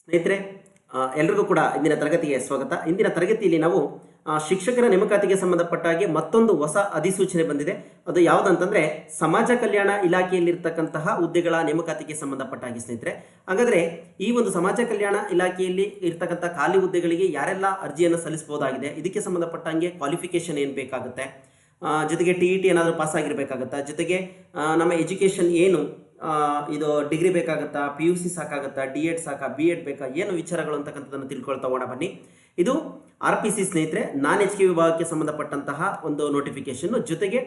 ಸ್ನೇಹಿತರೆ, ಎಲ್ರಿಗೂ ಕೂಡ ಇಂದಿನ ತರಗತಿಗೆ ಸ್ವಾಗತ. ಇಂದಿನ ತರಗತಿಯಲ್ಲಿ ನಾವು ಶಿಕ್ಷಕರ ನೇಮಕಾತಿಗೆ ಸಂಬಂಧಪಟ್ಟ ಹಾಗೆ ಮತ್ತೊಂದು ಹೊಸ ಅಧಿಸೂಚನೆ ಬಂದಿದೆ. ಅದು ಯಾವುದಂತಂದ್ರೆ ಸಮಾಜ ಕಲ್ಯಾಣ ಇಲಾಖೆಯಲ್ಲಿರ್ತಕ್ಕಂತಹ ಹುದ್ದೆಗಳ ನೇಮಕಾತಿಗೆ ಸಂಬಂಧಪಟ್ಟ ಹಾಗೆ ಸ್ನೇಹಿತರೆ. ಹಾಗಾದ್ರೆ ಈ ಒಂದು ಸಮಾಜ ಕಲ್ಯಾಣ ಇಲಾಖೆಯಲ್ಲಿ ಇರ್ತಕ್ಕಂಥ ಖಾಲಿ ಹುದ್ದೆಗಳಿಗೆ ಯಾರೆಲ್ಲ ಅರ್ಜಿಯನ್ನು ಸಲ್ಲಿಸಬಹುದಾಗಿದೆ, ಇದಕ್ಕೆ ಸಂಬಂಧಪಟ್ಟ ಹಾಗೆ ಕ್ವಾಲಿಫಿಕೇಶನ್ ಏನು ಬೇಕಾಗುತ್ತೆ, ಜೊತೆಗೆ TET ಏನಾದರೂ ಪಾಸ್ ಆಗಿರಬೇಕಾಗತ್ತಾ, ಜೊತೆಗೆ ನಮ್ಮ ಎಜುಕೇಷನ್ ಏನು, ಇದು ಡಿಗ್ರಿ ಬೇಕಾಗುತ್ತಾ, PUC ಸಾಕಾಗುತ್ತಾ, D.Ed ಸಾಕಾ, B.Ed ಬೇಕಾ, ಏನು ವಿಚಾರಗಳು ಅಂತಕ್ಕಂಥದ್ದನ್ನು ತಿಳ್ಕೊಳ್ತಾ ಹೋಗೋಣ ಬನ್ನಿ. ಇದು RPC ಸ್ನೇಹಿತರೆ, ನಾನ್ HK ವಿಭಾಗಕ್ಕೆ ಸಂಬಂಧಪಟ್ಟಂತಹ ಒಂದು ನೋಟಿಫಿಕೇಶನ್, ಜೊತೆಗೆ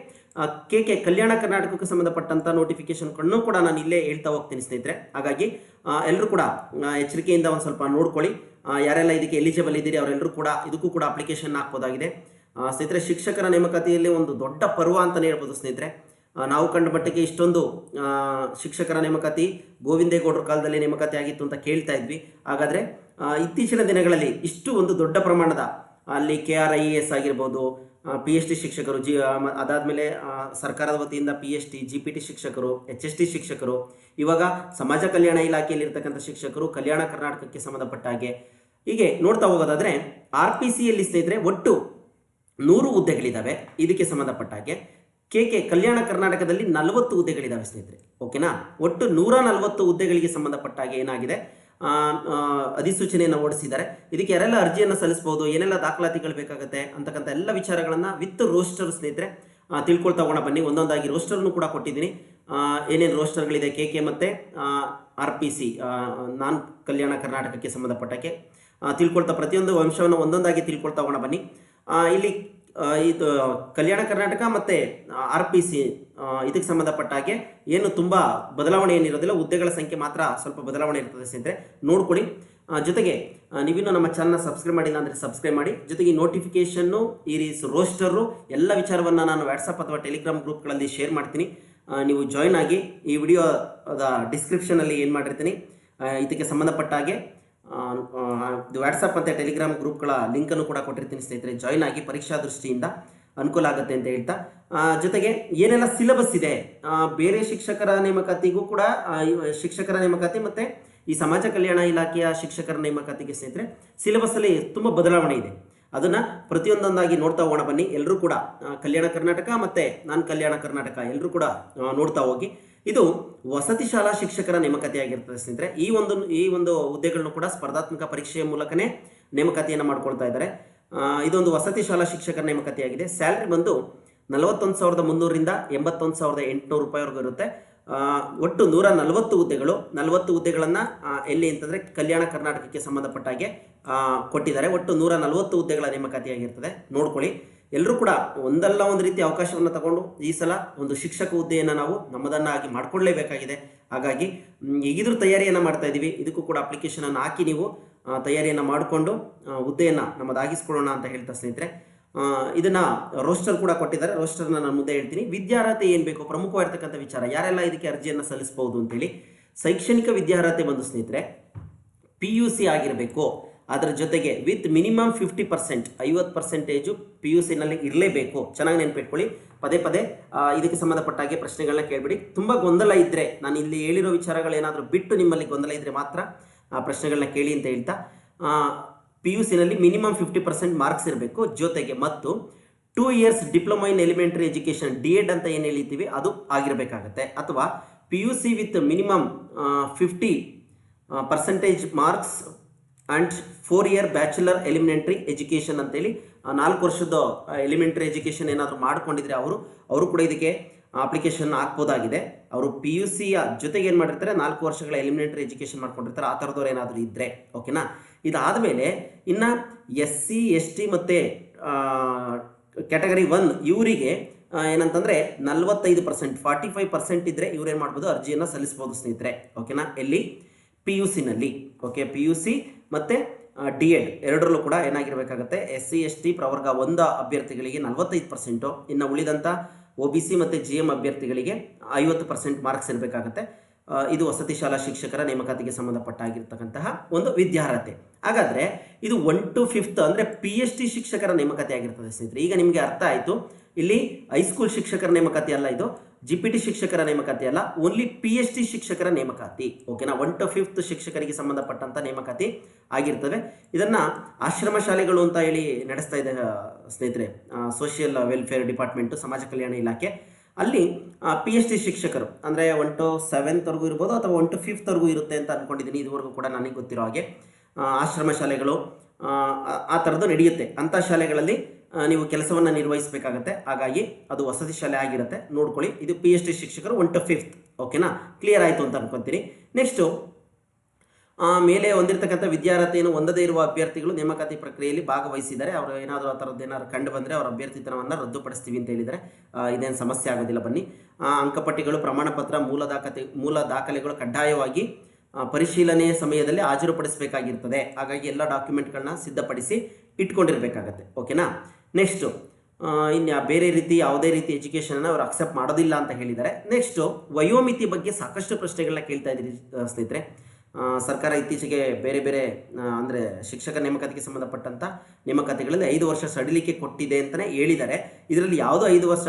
KK ಕಲ್ಯಾಣ ಕರ್ನಾಟಕಕ್ಕೆ ಸಂಬಂಧಪಟ್ಟಂಥ ನೋಟಿಫಿಕೇಶನ್ ಕೂಡ ನಾನು ಇಲ್ಲೇ ಹೇಳ್ತಾ ಹೋಗ್ತೀನಿ ಸ್ನೇಹಿತರೆ. ಹಾಗಾಗಿ ಎಲ್ಲರೂ ಕೂಡ ಎಚ್ಚರಿಕೆಯಿಂದ ಒಂದು ಸ್ವಲ್ಪ ನೋಡ್ಕೊಳ್ಳಿ. ಯಾರೆಲ್ಲ ಇದಕ್ಕೆ ಎಲಿಜಿಬಲ್ ಇದ್ದೀರಿ ಅವರೆಲ್ಲರೂ ಕೂಡ ಇದಕ್ಕೂ ಕೂಡ ಅಪ್ಲಿಕೇಶನ್ ಹಾಕ್ಬೋದಾಗಿದೆ ಸ್ನೇಹಿತರೆ. ಶಿಕ್ಷಕರ ನೇಮಕಾತಿಯಲ್ಲಿ ಒಂದು ದೊಡ್ಡ ಪರ್ವ ಅಂತಲೇ ಹೇಳ್ಬೋದು ಸ್ನೇಹಿತರೆ. ನಾವು ಕಂಡ ಮಟ್ಟಿಗೆ ಇಷ್ಟೊಂದು ಶಿಕ್ಷಕರ ನೇಮಕಾತಿ ಗೋವಿಂದೇಗೌಡರ ಕಾಲದಲ್ಲಿ ನೇಮಕಾತಿ ಆಗಿತ್ತು ಅಂತ ಕೇಳ್ತಾ ಇದ್ವಿ. ಹಾಗಾದರೆ ಇತ್ತೀಚಿನ ದಿನಗಳಲ್ಲಿ ಇಷ್ಟು ಒಂದು ದೊಡ್ಡ ಪ್ರಮಾಣದ ಅಲ್ಲಿ KRIAS ಆಗಿರ್ಬೋದು, PhD ಶಿಕ್ಷಕರು, ಅದಾದಮೇಲೆ ಸರ್ಕಾರದ ವತಿಯಿಂದ PhD GPT ಶಿಕ್ಷಕರು, HST ಶಿಕ್ಷಕರು, ಇವಾಗ ಸಮಾಜ ಕಲ್ಯಾಣ ಇಲಾಖೆಯಲ್ಲಿ ಇರ್ತಕ್ಕಂಥ ಶಿಕ್ಷಕರು, ಕಲ್ಯಾಣ ಕರ್ನಾಟಕಕ್ಕೆ ಸಂಬಂಧಪಟ್ಟ ಹಾಗೆ ಹೀಗೆ ನೋಡ್ತಾ ಹೋಗೋದಾದರೆ RPCಯಲ್ಲಿ ಸ್ನೇಹಿತರೆ ಒಟ್ಟು 100 ಹುದ್ದೆಗಳಿದ್ದಾವೆ. ಇದಕ್ಕೆ ಸಂಬಂಧಪಟ್ಟ ಹಾಗೆ KK ಕಲ್ಯಾಣ ಕರ್ನಾಟಕದಲ್ಲಿ 40 ಹುದ್ದೆಗಳಿದ್ದಾವೆ ಸ್ನೇಹಿತರೆ. ಓಕೆನಾ, ಒಟ್ಟು 140 ಹುದ್ದೆಗಳಿಗೆ ಸಂಬಂಧಪಟ್ಟ ಹಾಗೆ ಏನಾಗಿದೆ ಅಧಿಸೂಚನೆಯನ್ನು ಹೊರಡಿಸಿದ್ದಾರೆ. ಇದಕ್ಕೆ ಯಾರೆಲ್ಲ ಅರ್ಜಿಯನ್ನು ಸಲ್ಲಿಸಬಹುದು, ಏನೆಲ್ಲ ದಾಖಲಾತಿಗಳು ಬೇಕಾಗುತ್ತೆ ಅಂತಕ್ಕಂಥ ಎಲ್ಲ ವಿಚಾರಗಳನ್ನು ವಿತ್ ರೋಸ್ಟರ್ ಸ್ನೇಹಿತರೆ ತಿಳ್ಕೊಳ್ತಾ ಹೋಗೋಣ ಬನ್ನಿ. ಒಂದೊಂದಾಗಿ ರೋಸ್ಟರ್ನು ಕೂಡ ಕೊಟ್ಟಿದ್ದೀನಿ. ಏನೇನು ರೋಸ್ಟರ್ಗಳಿದೆ KK ಮತ್ತು RPC ನಾನ್ ಕಲ್ಯಾಣ ಕರ್ನಾಟಕಕ್ಕೆ ಸಂಬಂಧಪಟ್ಟಕ್ಕೆ ತಿಳ್ಕೊಳ್ತಾ ಪ್ರತಿಯೊಂದು ಅಂಶವನ್ನು ಒಂದೊಂದಾಗಿ ತಿಳ್ಕೊಳ್ತಾ ಹೋಗೋಣ ಬನ್ನಿ. ಇಲ್ಲಿ ಇದು ಕಲ್ಯಾಣ ಕರ್ನಾಟಕ ಮತ್ತು RPC ಇದಕ್ಕೆ ಸಂಬಂಧಪಟ್ಟ ಹಾಗೆ ಏನು ತುಂಬ ಬದಲಾವಣೆ ಏನಿರೋದಿಲ್ಲ, ಹುದ್ದೆಗಳ ಸಂಖ್ಯೆ ಮಾತ್ರ ಸ್ವಲ್ಪ ಬದಲಾವಣೆ ಇರ್ತದೆ ಸ್ನೇಹಿತರೆ, ನೋಡ್ಕೊಳ್ಳಿ. ಜೊತೆಗೆ ನೀವಿನ್ನೂ ನಮ್ಮ ಚಾನಲ್ನ ಸಬ್ಸ್ಕ್ರೈಬ್ ಮಾಡಿಲ್ಲ ಅಂದರೆ ಸಬ್ಸ್ಕ್ರೈಬ್ ಮಾಡಿ. ಜೊತೆಗೆ ನೋಟಿಫಿಕೇಷನ್ನು, ಈ ರೋಸ್ಟರು ಎಲ್ಲ ವಿಚಾರವನ್ನು ನಾನು ವಾಟ್ಸಪ್ ಅಥವಾ ಟೆಲಿಗ್ರಾಮ್ ಗ್ರೂಪ್ಗಳಲ್ಲಿ ಶೇರ್ ಮಾಡ್ತೀನಿ. ನೀವು ಜಾಯ್ನ್ ಆಗಿ. ಈ ವಿಡಿಯೋದ ಡಿಸ್ಕ್ರಿಪ್ಷನಲ್ಲಿ ಏನು ಮಾಡಿರ್ತೀನಿ ಇದಕ್ಕೆ ಸಂಬಂಧಪಟ್ಟ ಹಾಗೆ ವಾಟ್ಸಪ್ ಮತ್ತು ಟೆಲಿಗ್ರಾಮ್ ಗ್ರೂಪ್ಗಳ ಲಿಂಕನ್ನು ಕೂಡ ಕೊಟ್ಟಿರ್ತೀನಿ ಸ್ನೇಹಿತರೆ. ಜಾಯ್ನ್ ಆಗಿ, ಪರೀಕ್ಷಾ ದೃಷ್ಟಿಯಿಂದ ಅನುಕೂಲ ಆಗುತ್ತೆ ಅಂತ ಹೇಳ್ತಾ, ಜೊತೆಗೆ ಏನೆಲ್ಲ ಸಿಲೆಬಸ್ ಇದೆ, ಬೇರೆ ಶಿಕ್ಷಕರ ನೇಮಕಾತಿಗೂ ಕೂಡ ಶಿಕ್ಷಕರ ನೇಮಕಾತಿ ಮತ್ತು ಈ ಸಮಾಜ ಕಲ್ಯಾಣ ಇಲಾಖೆಯ ಶಿಕ್ಷಕರ ನೇಮಕಾತಿಗೆ ಸ್ನೇಹಿತರೆ ಸಿಲೆಬಸ್ಸಲ್ಲಿ ತುಂಬ ಬದಲಾವಣೆ ಇದೆ. ಅದನ್ನು ಪ್ರತಿಯೊಂದೊಂದಾಗಿ ನೋಡ್ತಾ ಹೋಗೋಣ ಬನ್ನಿ. ಎಲ್ಲರೂ ಕೂಡ ಕಲ್ಯಾಣ ಕರ್ನಾಟಕ ಮತ್ತು ನಾನ್ ಕಲ್ಯಾಣ ಕರ್ನಾಟಕ ಎಲ್ಲರೂ ಕೂಡ ನೋಡ್ತಾ ಹೋಗಿ. ಇದು ವಸತಿ ಶಾಲಾ ಶಿಕ್ಷಕರ ನೇಮಕಾತಿ ಆಗಿರ್ತದೆ ಸ್ನೇಹಿತರೆ. ಈ ಒಂದು ಹುದ್ದೆಗಳನ್ನು ಕೂಡ ಸ್ಪರ್ಧಾತ್ಮಕ ಪರೀಕ್ಷೆಯ ಮೂಲಕನೇ ನೇಮಕಾತಿಯನ್ನು ಮಾಡ್ಕೊಳ್ತಾ ಇದ್ದಾರೆ. ಇದೊಂದು ವಸತಿ ಶಾಲಾ ಶಿಕ್ಷಕರ ನೇಮಕಾತಿ ಆಗಿದೆ. ಸ್ಯಾಲ್ರಿ ಬಂದು 41,300ರಿಂದ 81,800 ರೂಪಾಯಿವರೆಗೂ ಇರುತ್ತೆ. ಒಟ್ಟು 140 ಹುದ್ದೆಗಳು. 40 ಹುದ್ದೆಗಳನ್ನು ಎಲ್ಲಿ ಅಂತಂದರೆ ಕಲ್ಯಾಣ ಕರ್ನಾಟಕಕ್ಕೆ ಸಂಬಂಧಪಟ್ಟ ಹಾಗೆ ಕೊಟ್ಟಿದ್ದಾರೆ. ಒಟ್ಟು 140 ಹುದ್ದೆಗಳ ನೇಮಕಾತಿ ಆಗಿರ್ತದೆ, ನೋಡ್ಕೊಳ್ಳಿ. ಎಲ್ಲರೂ ಕೂಡ ಒಂದಲ್ಲ ಒಂದು ರೀತಿ ಅವಕಾಶವನ್ನು ತಗೊಂಡು ಈ ಸಲ ಒಂದು ಶಿಕ್ಷಕ ಹುದ್ದೆಯನ್ನು ನಾವು ನಮ್ಮದನ್ನಾಗಿ ಮಾಡಿಕೊಳ್ಳಲೇಬೇಕಾಗಿದೆ. ಹಾಗಾಗಿ ಈಗಿದ್ರೂ ತಯಾರಿಯನ್ನು ಮಾಡ್ತಾ ಇದ್ದೀವಿ. ಇದಕ್ಕೂ ಕೂಡ ಅಪ್ಲಿಕೇಶನನ್ನು ಹಾಕಿ ನೀವು ತಯಾರಿಯನ್ನು ಮಾಡಿಕೊಂಡು ಹುದ್ದೆಯನ್ನು ನಮ್ಮದಾಗಿಸ್ಕೊಳ್ಳೋಣ ಅಂತ ಹೇಳ್ತಾ ಸ್ನೇಹಿತರೆ, ಇದನ್ನು ರೋಸ್ಟರ್ ಕೂಡ ಕೊಟ್ಟಿದ್ದಾರೆ. ರೋಸ್ಟರ್ನ ನಾನು ಮುಂದೆ ಹೇಳ್ತೀನಿ. ವಿದ್ಯಾರ್ಹತೆ ಏನು ಬೇಕು, ಪ್ರಮುಖವಾಗಿರ್ತಕ್ಕಂಥ ವಿಚಾರ, ಯಾರೆಲ್ಲ ಇದಕ್ಕೆ ಅರ್ಜಿಯನ್ನು ಸಲ್ಲಿಸಬಹುದು ಅಂತೇಳಿ. ಶೈಕ್ಷಣಿಕ ವಿದ್ಯಾರ್ಹತೆ ಬಂದು ಸ್ನೇಹಿತರೆ PUC ಆಗಿರಬೇಕು. ಅದರ ಜೊತೆಗೆ ವಿತ್ ಮಿನಿಮಮ್ 50%, 50% PUCನಲ್ಲಿ ಇರಲೇಬೇಕು. ಚೆನ್ನಾಗಿ ನೆನಪಿಟ್ಕೊಳ್ಳಿ. ಪದೇ ಪದೇ ಇದಕ್ಕೆ ಸಂಬಂಧಪಟ್ಟ ಹಾಗೆ ಪ್ರಶ್ನೆಗಳನ್ನ ಕೇಳಿಬಿಡಿ. ತುಂಬ ಗೊಂದಲ ಇದ್ದರೆ, ನಾನು ಇಲ್ಲಿ ಹೇಳಿರೋ ವಿಚಾರಗಳೇನಾದರೂ ಬಿಟ್ಟು ನಿಮ್ಮಲ್ಲಿ ಗೊಂದಲ ಇದ್ದರೆ ಮಾತ್ರ ಆ ಪ್ರಶ್ನೆಗಳನ್ನ ಕೇಳಿ ಅಂತ ಹೇಳ್ತಾ, PUCನಲ್ಲಿ ಮಿನಿಮಮ್ 50% ಮಾರ್ಕ್ಸ್ ಇರಬೇಕು. ಜೊತೆಗೆ ಮತ್ತು 2 years diploma in elementary education D.Ed ಅಂತ ಏನು ಹೇಳಿರ್ತೀವಿ ಅದು ಆಗಿರಬೇಕಾಗತ್ತೆ. ಅಥವಾ PUC with minimum 50% marks and 4 year bachelor elementary education ಅಂತೇಳಿ 4 ವರ್ಷದ ಎಲಿಮೆಂಟ್ರಿ ಎಜುಕೇಷನ್ ಏನಾದರೂ ಮಾಡ್ಕೊಂಡಿದ್ರೆ ಅವರು ಕೂಡ ಇದಕ್ಕೆ ಅಪ್ಲಿಕೇಶನ್ ಹಾಕ್ಬೋದಾಗಿದೆ. ಅವರು PUCಯ ಜೊತೆಗೆ ಏನು ಮಾಡಿರ್ತಾರೆ, 4 ವರ್ಷಗಳ ಎಲಿಮೆಂಟ್ರಿ ಎಜುಕೇಷನ್ ಮಾಡ್ಕೊಂಡಿರ್ತಾರೆ. ಆ ಥರದವ್ರು ಏನಾದರೂ ಇದ್ದರೆ ಓಕೆನಾ. ಇದಾದ ಮೇಲೆ ಇನ್ನು SC ST ಮತ್ತು ಕ್ಯಾಟಗರಿ 1 ಇವರಿಗೆ ಏನಂತಂದರೆ 45%, 45% ಇದ್ದರೆ ಇವ್ರೇನು ಮಾಡ್ಬೋದು, ಅರ್ಜಿಯನ್ನು ಸಲ್ಲಿಸ್ಬೋದು ಸ್ನೇಹಿತರೆ. ಓಕೆನಾ, ಎಲ್ಲಿ PUCನಲ್ಲಿ. ಓಕೆ, PUC ಮತ್ತು D.Ed ಎರಡರಲ್ಲೂ ಕೂಡ ಏನಾಗಿರಬೇಕಾಗುತ್ತೆ, SC ST ಪ್ರವರ್ಗ 1 ಅಭ್ಯರ್ಥಿಗಳಿಗೆ 45%, ಇನ್ನು ಉಳಿದಂಥ OBC ಮತ್ತು GM ಅಭ್ಯರ್ಥಿಗಳಿಗೆ 50% ಮಾರ್ಕ್ಸ್ ಇರಬೇಕಾಗುತ್ತೆ. ಇದು ವಸತಿ ಶಾಲಾ ಶಿಕ್ಷಕರ ನೇಮಕಾತಿಗೆ ಸಂಬಂಧಪಟ್ಟಾಗಿರ್ತಕ್ಕಂತಹ ಒಂದು ವಿದ್ಯಾರ್ಹತೆ. ಹಾಗಾದರೆ ಇದು 1 to 5th ಅಂದರೆ PhD ಶಿಕ್ಷಕರ ನೇಮಕಾತಿ ಆಗಿರ್ತದೆ ಸ್ನೇಹಿತರೆ. ಈಗ ನಿಮಗೆ ಅರ್ಥ ಆಯಿತು, ಇಲ್ಲಿ ಹೈಸ್ಕೂಲ್ ಶಿಕ್ಷಕರ ನೇಮಕಾತಿ ಅಲ್ಲ, ಇದು GPT ಶಿಕ್ಷಕರ ನೇಮಕಾತಿ ಅಲ್ಲ, ಓನ್ಲಿ PhD ಶಿಕ್ಷಕರ ನೇಮಕಾತಿ. ಓಕೆನಾ, 1 to 5th ಶಿಕ್ಷಕರಿಗೆ ಸಂಬಂಧಪಟ್ಟಂಥ ನೇಮಕಾತಿ ಆಗಿರ್ತವೆ. ಇದನ್ನು ಆಶ್ರಮ ಶಾಲೆಗಳು ಅಂತ ಹೇಳಿ ನಡೆಸ್ತಾ ಇದೆ ಸ್ನೇಹಿತರೆ, ಸೋಷಿಯಲ್ ವೆಲ್ಫೇರ್ ಡಿಪಾರ್ಟ್ಮೆಂಟು, ಸಮಾಜ ಕಲ್ಯಾಣ ಇಲಾಖೆ. ಅಲ್ಲಿ PhD ಶಿಕ್ಷಕರು ಅಂದರೆ 1 to 7th ಇರ್ಬೋದು ಅಥವಾ 1 to 5th ಇರುತ್ತೆ ಅಂತ ಅಂದ್ಕೊಂಡಿದ್ದೀನಿ. ಇದುವರೆಗೂ ಕೂಡ ನನಗೆ ಗೊತ್ತಿರೋ ಹಾಗೆ ಆಶ್ರಮ ಶಾಲೆಗಳು ಆ ಥರದ್ದು ನಡೆಯುತ್ತೆ. ಅಂಥ ಶಾಲೆಗಳಲ್ಲಿ ನೀವು ಕೆಲಸವನ್ನು ನಿರ್ವಹಿಸಬೇಕಾಗತ್ತೆ. ಹಾಗಾಗಿ ಅದು ವಸತಿ ಶಾಲೆ ಆಗಿರುತ್ತೆ, ನೋಡ್ಕೊಳ್ಳಿ. ಇದು PhD ಶಿಕ್ಷಕರು 1 to 5th. ಓಕೆನಾ, ಕ್ಲಿಯರ್ ಆಯಿತು ಅಂತ ಅನ್ಕೊತೀನಿ. ನೆಕ್ಸ್ಟು, ಮೇಲೆ ಹೊಂದಿರತಕ್ಕಂಥ ವಿದ್ಯಾರ್ಹತೆಯನ್ನು ಹೊಂದದೇ ಇರುವ ಅಭ್ಯರ್ಥಿಗಳು ನೇಮಕಾತಿ ಪ್ರಕ್ರಿಯೆಯಲ್ಲಿ ಭಾಗವಹಿಸಿದ್ದಾರೆ. ಅವರು ಏನಾದರೂ ಆ ಥರದ್ದು ಏನಾದ್ರು ಕಂಡು ಬಂದರೆ ಅವರ ಅಭ್ಯರ್ಥಿತನವನ್ನು ರದ್ದುಪಡಿಸ್ತೀವಿ ಅಂತ ಹೇಳಿದರೆ ಇದೇನು ಸಮಸ್ಯೆ ಆಗೋದಿಲ್ಲ. ಬನ್ನಿ, ಅಂಕಪಟ್ಟಿಗಳು, ಪ್ರಮಾಣ ಪತ್ರ, ಮೂಲ ದಾಖಲೆಗಳು ಕಡ್ಡಾಯವಾಗಿ ಪರಿಶೀಲನೆಯ ಸಮಯದಲ್ಲಿ ಹಾಜರುಪಡಿಸಬೇಕಾಗಿರ್ತದೆ. ಹಾಗಾಗಿ ಎಲ್ಲ ಡಾಕ್ಯುಮೆಂಟ್ಗಳನ್ನ ಸಿದ್ಧಪಡಿಸಿ ಇಟ್ಕೊಂಡಿರಬೇಕಾಗತ್ತೆ. ಓಕೆನಾ. ನೆಕ್ಸ್ಟು, ಇನ್ನು ಬೇರೆ ರೀತಿ ಯಾವುದೇ ರೀತಿ ಎಜುಕೇಷನನ್ನು ಅವರು ಅಕ್ಸೆಪ್ಟ್ ಮಾಡೋದಿಲ್ಲ ಅಂತ ಹೇಳಿದ್ದಾರೆ. ನೆಕ್ಸ್ಟು, ವಯೋಮಿತಿ ಬಗ್ಗೆ ಸಾಕಷ್ಟು ಪ್ರಶ್ನೆಗಳನ್ನ ಕೇಳ್ತಾ ಇದ್ದೀರಿ ಸ್ನೇಹಿತರೆ. ಸರ್ಕಾರ ಇತ್ತೀಚೆಗೆ ಬೇರೆ ಅಂದರೆ ಶಿಕ್ಷಕ ನೇಮಕಾತಿಗೆ ಸಂಬಂಧಪಟ್ಟಂಥ ನೇಮಕಾತಿಗಳಲ್ಲಿ 5 ವರ್ಷ ಸಡಿಲಿಕೆ ಕೊಟ್ಟಿದೆ ಅಂತಲೇ ಹೇಳಿದ್ದಾರೆ. ಇದರಲ್ಲಿ ಯಾವುದು 5 ವರ್ಷ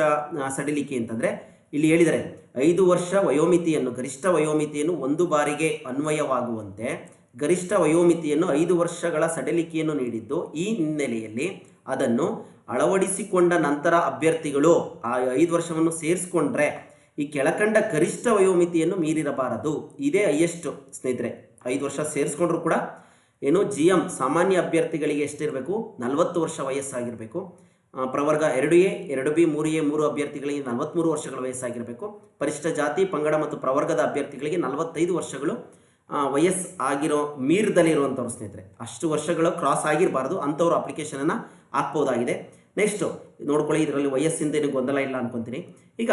ಸಡಿಲಿಕೆ ಅಂತಂದರೆ ಇಲ್ಲಿ ಹೇಳಿದರೆ 5 ವರ್ಷ ವಯೋಮಿತಿಯನ್ನು, ಗರಿಷ್ಠ ವಯೋಮಿತಿಯನ್ನು ಒಂದು ಬಾರಿಗೆ ಅನ್ವಯವಾಗುವಂತೆ ಗರಿಷ್ಠ ವಯೋಮಿತಿಯನ್ನು 5 ವರ್ಷಗಳ ಸಡಿಲಿಕೆಯನ್ನು ನೀಡಿದ್ದು, ಈ ಹಿನ್ನೆಲೆಯಲ್ಲಿ ಅದನ್ನು ಅಳವಡಿಸಿಕೊಂಡ ನಂತರ ಅಭ್ಯರ್ಥಿಗಳು ಆ 5 ವರ್ಷವನ್ನು ಸೇರಿಸ್ಕೊಂಡ್ರೆ ಈ ಕೆಳಕಂಡ ಗರಿಷ್ಠ ವಯೋಮಿತಿಯನ್ನು ಮೀರಿರಬಾರದು. ಇದೇ ಹೈಯೆಸ್ಟ್ ಸ್ನೇಹಿತರೆ. 5 ವರ್ಷ ಸೇರಿಸ್ಕೊಂಡ್ರೂ ಕೂಡ ಏನು GM ಸಾಮಾನ್ಯ ಅಭ್ಯರ್ಥಿಗಳಿಗೆ ಎಷ್ಟಿರಬೇಕು? 40 ವರ್ಷ ವಯಸ್ಸಾಗಿರಬೇಕು. ಪ್ರವರ್ಗ 2A, 2B, 3A 3 ಅಭ್ಯರ್ಥಿಗಳಿಗೆ 43 ವರ್ಷಗಳ ವಯಸ್ಸಾಗಿರಬೇಕು. ಪರಿಶಿಷ್ಟ ಜಾತಿ, ಪಂಗಡ ಮತ್ತು ಪ್ರವರ್ಗದ ಅಭ್ಯರ್ಥಿಗಳಿಗೆ 45 ವರ್ಷಗಳು ವಯಸ್ಸು ಆಗಿರೋ ಮೀರದಲ್ಲಿರುವಂಥವ್ರು ಸ್ನೇಹಿತರೆ. ಅಷ್ಟು ವರ್ಷಗಳು ಕ್ರಾಸ್ ಆಗಿರಬಾರ್ದು, ಅಂಥವ್ರು ಅಪ್ಲಿಕೇಶನನ್ನು ಹಾಕ್ಬೋದಾಗಿದೆ. ನೆಕ್ಸ್ಟು ನೋಡ್ಕೊಳ್ಳಿ, ಇದರಲ್ಲಿ ವಯಸ್ಸಿಂದ ಏನು ಗೊಂದಲ ಇಲ್ಲ ಅನ್ಕೊತೀನಿ. ಈಗ